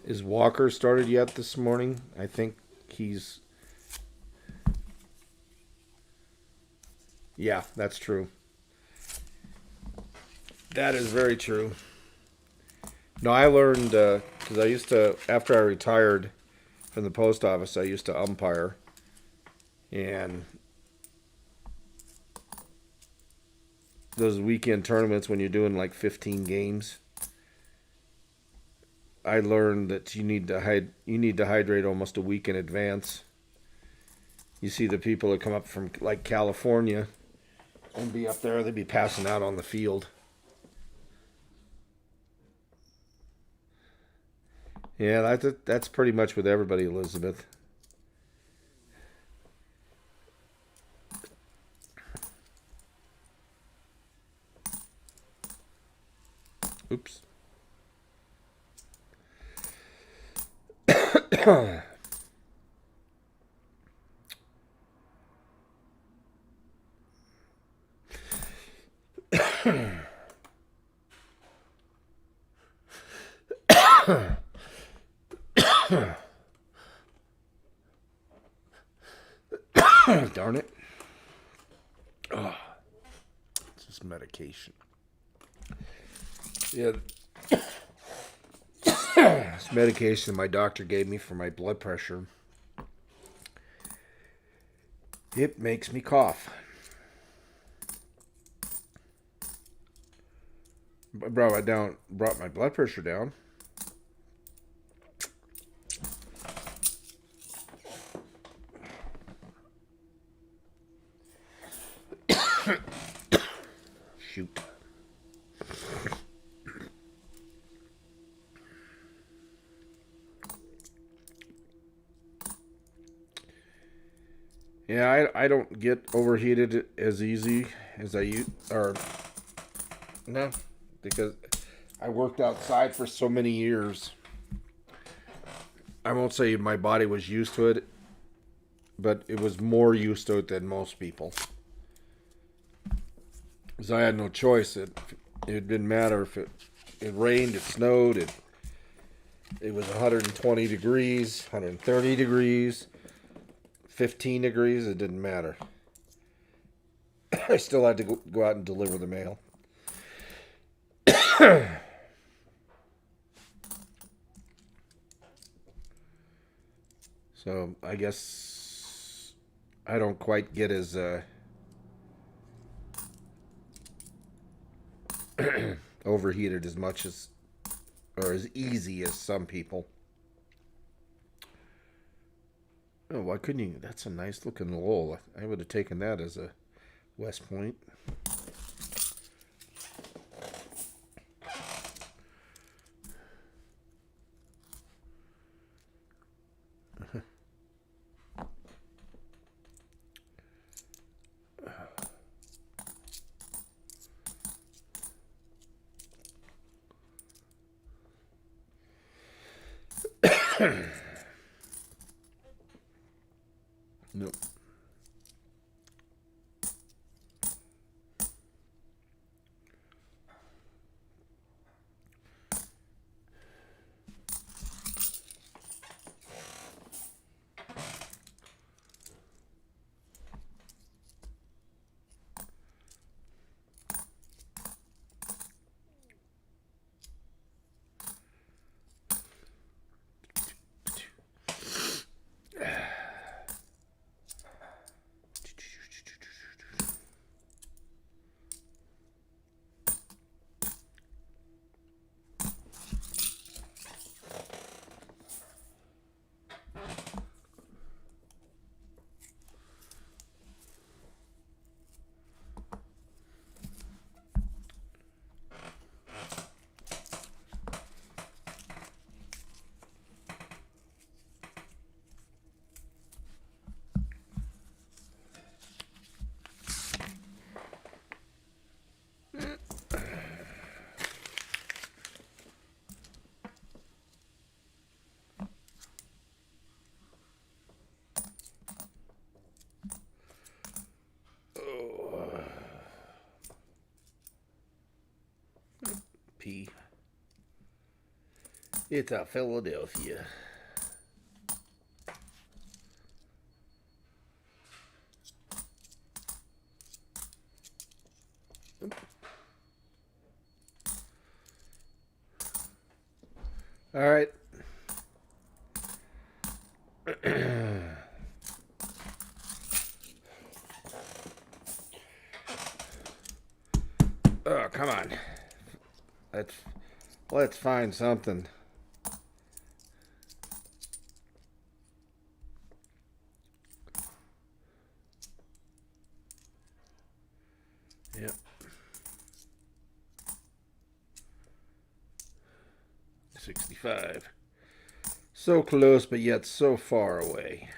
Is Walker started yet this morning? I think he's... Yeah, that's true. That is very true. No, I learned, because I used to, after I retired from the post office, I used to umpire. And those weekend tournaments when you're doing like 15 games, I learned that you need to hydrate almost a week in advance. You see the people that come up from like California and be up there, they'd be passing out on the field. Yeah, that's pretty much with everybody, Elizabeth. Oops. Darn it. Oh, it's just medication. Yeah. This medication my doctor gave me for my blood pressure. It makes me cough. Brought my blood pressure down. Shoot. Yeah, I don't get overheated as easy as I used, or no, because I worked outside for so many years. I won't say my body was used to it, but it was more used to it than most people. Because I had no choice. It didn't matter if it rained, it snowed, it was 120 degrees, 130 degrees, 15 degrees, it didn't matter. I still had to go out and deliver the mail. So I guess I don't quite get as overheated as much as, or as easy as some people. Oh, why couldn't you? That's a nice looking Lowell. I would have taken that as a West Point. Nope. P. It's a Philadelphia. All right. Oh, come on. Let's find something. Yep. 65. So close, but yet so far away.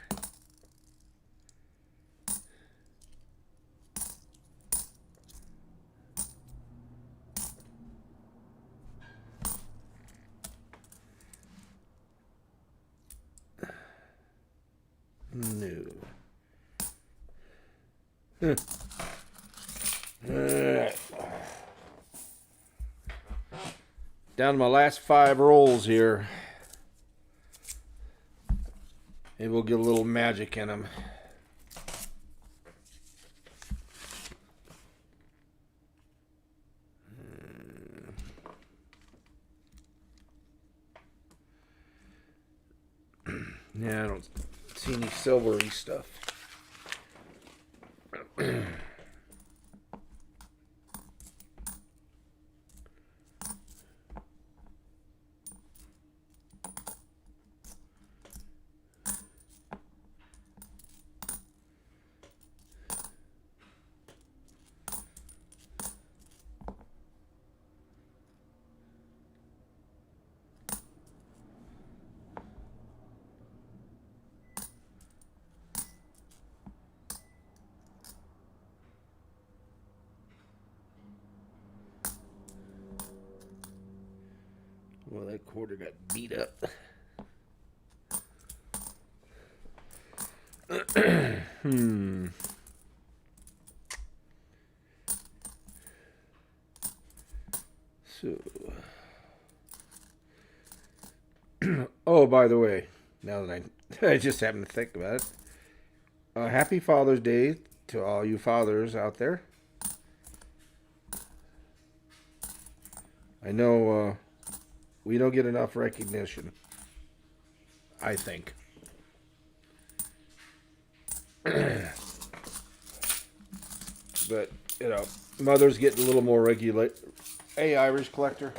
No. Down to my last 5 rolls here. Maybe we'll get a little magic in them. Yeah, I don't see any silvery stuff. Well, that quarter got beat up. So, oh, by the way, now that I just happened to think about it, happy Father's Day to all you fathers out there. I know we don't get enough recognition, I think. But, you know, mothers get a little more regulate. Hey, Irish collector.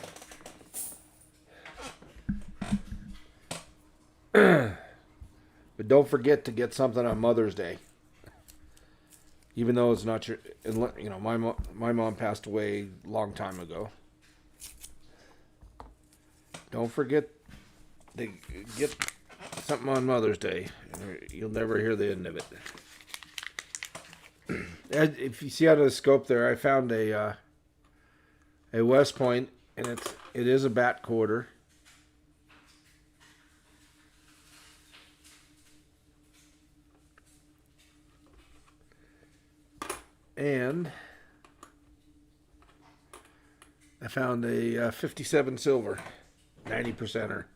But don't forget to get something on Mother's Day. Even though it's not your, you know, my mom passed away a long time ago. Don't forget to get something on Mother's Day. You'll never hear the end of it. If you see out of the scope there, I found a West Point, and it is a bat quarter. And I found a 57 silver, 90%er.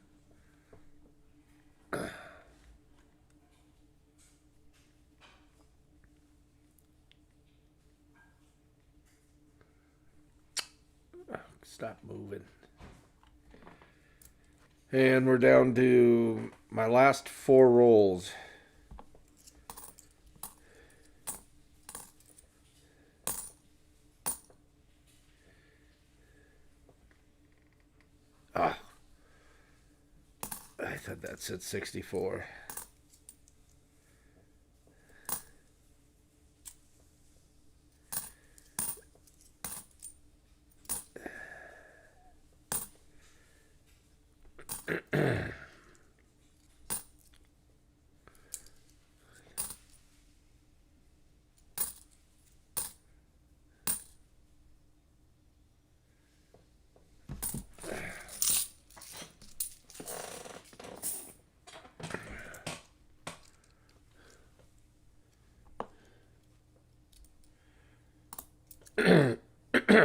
Stop moving. And we're down to my last 4 rolls. Ah, I thought that said 64.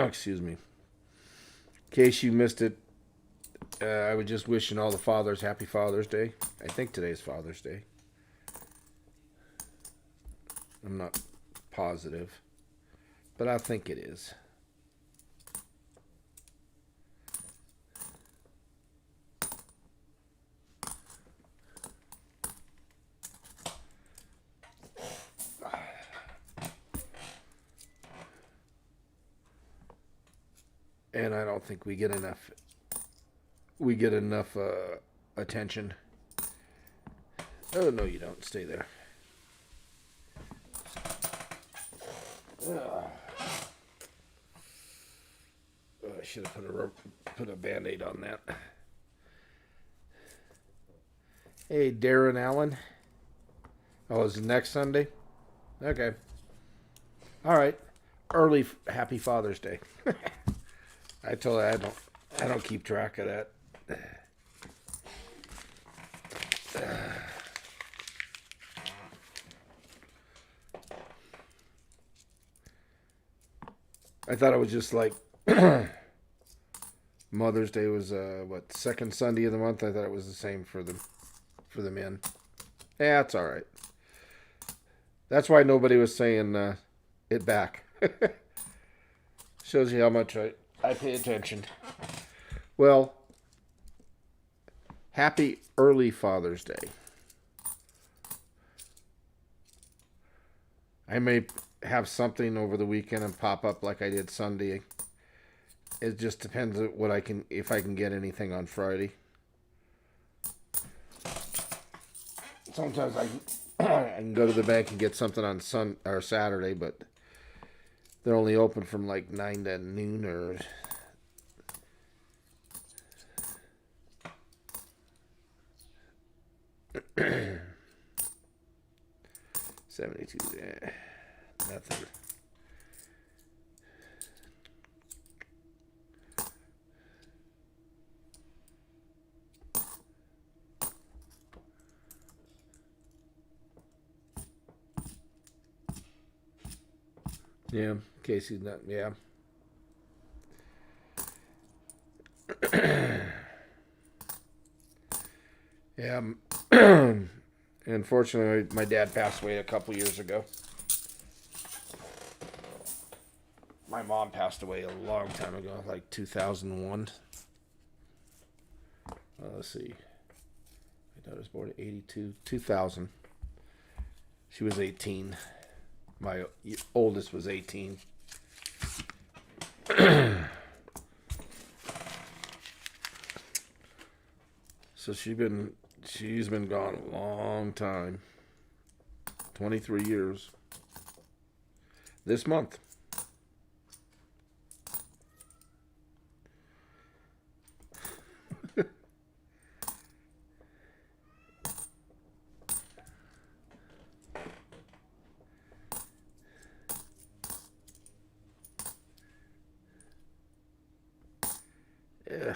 Excuse me. In case you missed it, I was just wishing all the fathers happy Father's Day. I think today's Father's Day. I'm not positive, but I think it is. And I don't think we get enough. We get enough attention. Oh no, you don't. Stay there. Oh, I should have put a Band-Aid on that. Hey, Darren Allen. Oh, is it next Sunday? Okay. All right. Early Happy Father's Day. I told you I don't keep track of that. I thought it was just like Mother's Day was second Sunday of the month. I thought it was the same for the men. Yeah, it's all right. That's why nobody was saying it back. Shows you how much I pay attention. Well, happy early Father's Day. I may have something over the weekend and pop up like I did Sunday. It just depends on if I can get anything on Friday. Sometimes I can go to the bank and get something on Saturday, but they're only open from like 9 to noon or 72. Nothing. Yeah, Casey's not. Yeah. Yeah. Unfortunately, my dad passed away a couple years ago. My mom passed away a long time ago, like 2001. Let's see. My dad was born in 82. 2000. She was 18. My oldest was 18. So she's been gone a long time. 23 years. This month. Yeah.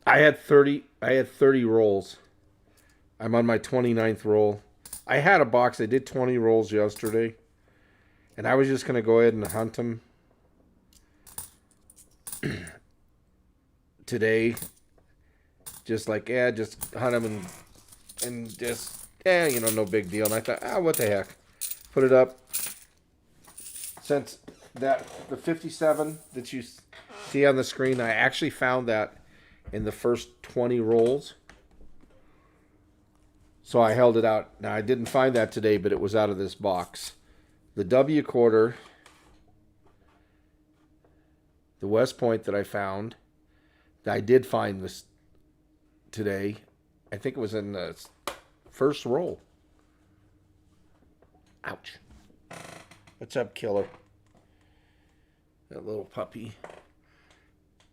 I had 30 rolls. I'm on my 29th roll. I had a box. I did 20 rolls yesterday. And I was just going to go ahead and hunt them today. Just hunt them and just, no big deal. And I thought, what the heck. Put it up. Since the 57 that you see on the screen, I actually found that in the first 20 rolls. So I held it out. Now, I didn't find that today, but it was out of this box. The W quarter, the West Point that I found, I did find this today. I think it was in the first roll. Ouch. What's up, killer? That little puppy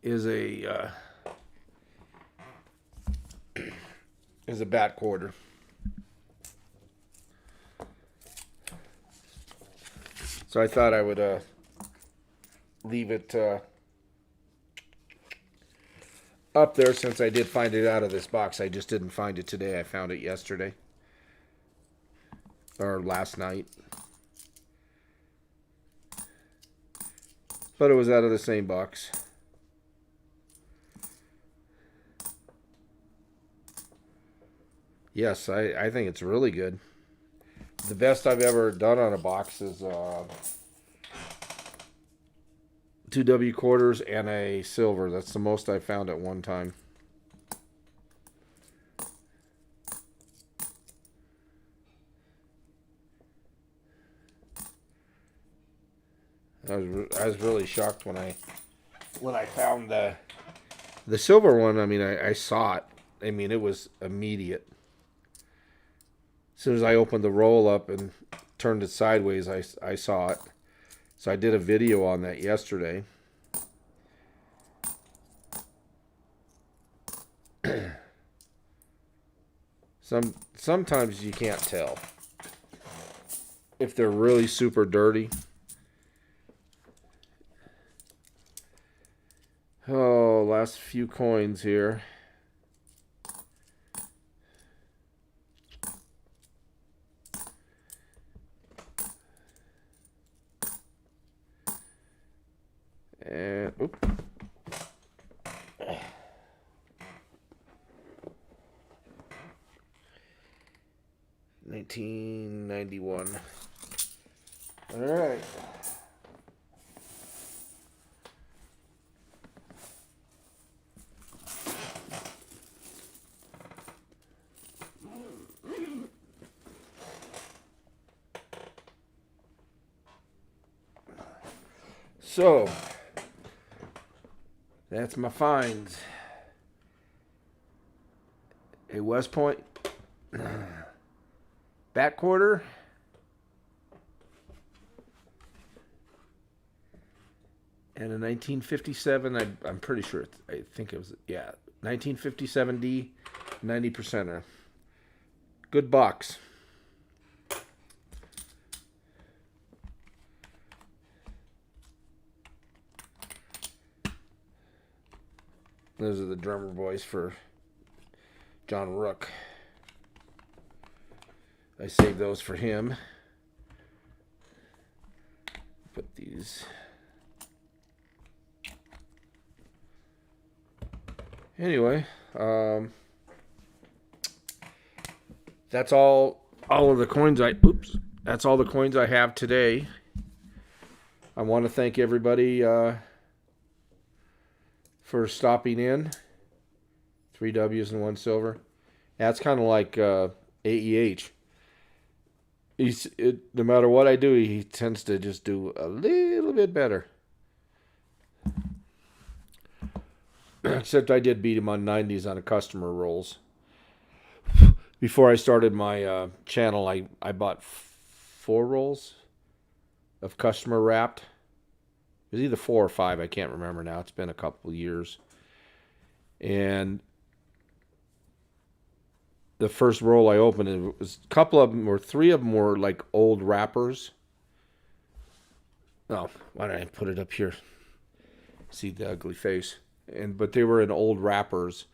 is a bat quarter. So I thought I would leave it up there since I did find it out of this box. I just didn't find it today. I found it yesterday or last night. But it was out of the same box. Yes, I think it's really good. The best I've ever done on a box is 2 W quarters and a silver. That's the most I found at one time. I was really shocked when I found the silver one. I mean, I saw it. I mean, it was immediate. As soon as I opened the roll up and turned it sideways, I saw it. So I did a video on that yesterday. Sometimes you can't tell if they're really super dirty. Oh, last few coins here. And oops. 1991. All right. So that's my finds. A West Point back quarter. And a 1957, I'm pretty sure, I think it was, yeah, 1957D, 90%er. Good box. Those are the drummer boys for John Rook. I saved those for him. Put these. Anyway, that's all of the coins that's all the coins I have today. I want to thank everybody for stopping in. 3 W's and 1 silver. That's kind of like AEH. No matter what I do, he tends to just do a little bit better. Except I did beat him on 90s on a customer rolls. Before I started my channel, I bought 4 rolls of customer wrapped. It was either 4 or 5. I can't remember now. It's been a couple of years. And the first roll I opened, it was a couple of them, or 3 of them were like old wrappers. Oh, why don't I put it up here? See the ugly face. But they were in old wrappers.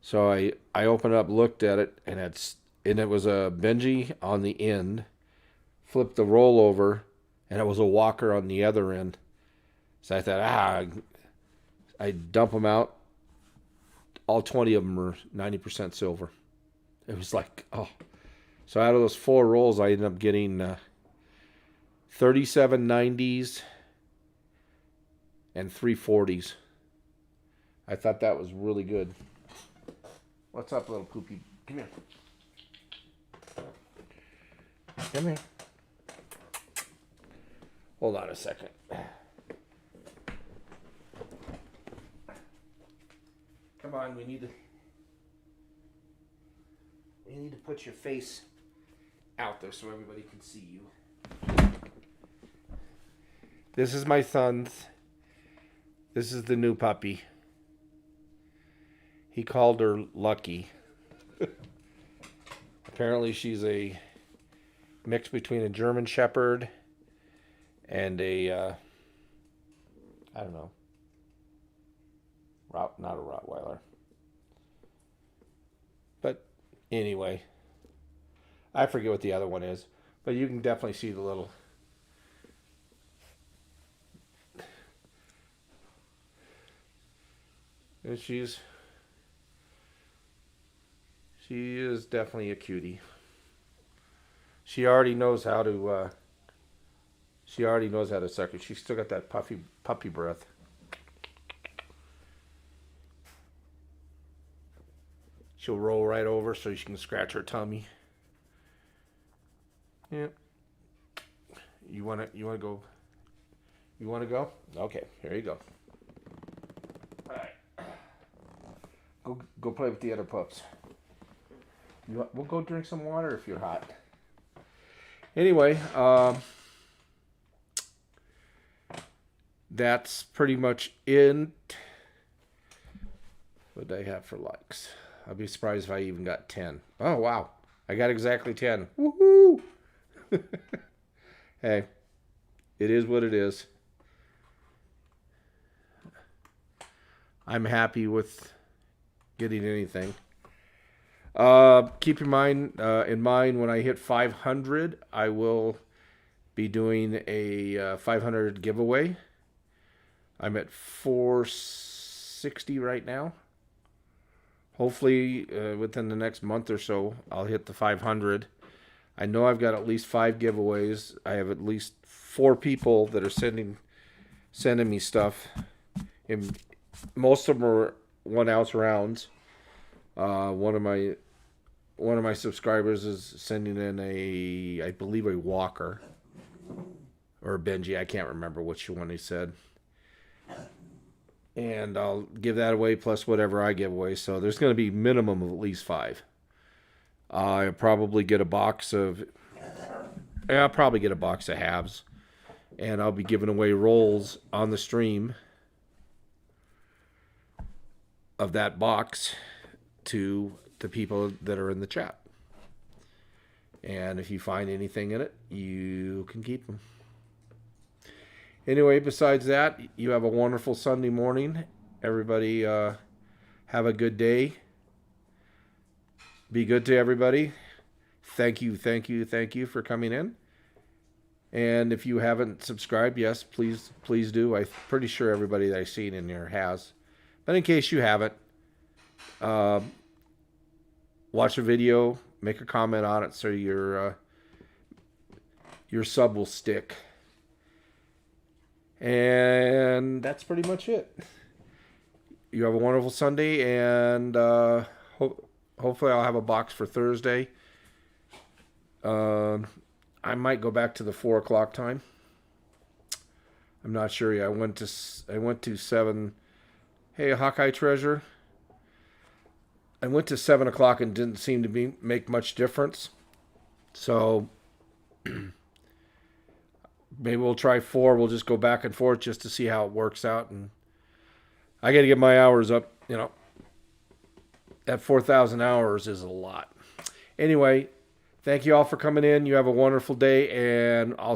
So I opened up, looked at it, and it was a Benji on the end. Flipped the roll over, and it was a Walker on the other end. So I thought, I dump them out. All 20 of them were 90% silver. It was like, oh. So out of those 4 rolls, I ended up getting 37 90s and 3 40s. I thought that was really good. What's up, little poopy? Come here. Come here. Hold on a second. Come on, we need to put your face out there so everybody can see you. This is my son's. This is the new puppy. He called her Lucky. Apparently she's a mix between a German Shepherd and a, I don't know, not a Rottweiler. But anyway, I forget what the other one is, but you can definitely see the little. And she is definitely a cutie. She already knows how to suck it. She's still got that puppy breath. She'll roll right over so she can scratch her tummy. Yeah. You wanna go? You wanna go? Okay, here you go. All right. Go play with the other pups. We'll go drink some water if you're hot. Anyway, that's pretty much it. What did I have for likes? I'll be surprised if I even got 10. Oh, wow. I got exactly 10. Woohoo! Hey, it is what it is. I'm happy with getting anything. Keep in mind when I hit 500, I will be doing a 500 giveaway. I'm at 460 right now. Hopefully, within the next month or so, I'll hit the 500. I know I've got at least 5 giveaways. I have at least 4 people that are sending me stuff. And most of them are 1 ounce rounds. One of my subscribers is sending in I believe a Walker or a Benji. I can't remember which one he said. And I'll give that away plus whatever I give away. So there's going to be minimum of at least 5. I'll probably get a box of halves, and I'll be giving away rolls on the stream of that box to the people that are in the chat. And if you find anything in it, you can keep them. Anyway, besides that, you have a wonderful Sunday morning. Everybody have a good day. Be good to everybody. Thank you for coming in. And if you haven't subscribed, yes, please do. I'm pretty sure everybody that I've seen in here has. But in case you haven't, watch a video, make a comment on it so your sub will stick. And that's pretty much it. You have a wonderful Sunday, and hopefully I'll have a box for Thursday. I might go back to the 4 o'clock time. I'm not sure yet. I went to 7. Hey, Hawkeye Treasure. I went to 7 o'clock and didn't seem to make much difference. So maybe we'll try 4. We'll just go back and forth just to see how it works out. And I got to get my hours up. That 4,000 hours is a lot. Anyway, thank you all for coming in. You have a wonderful day, and I'll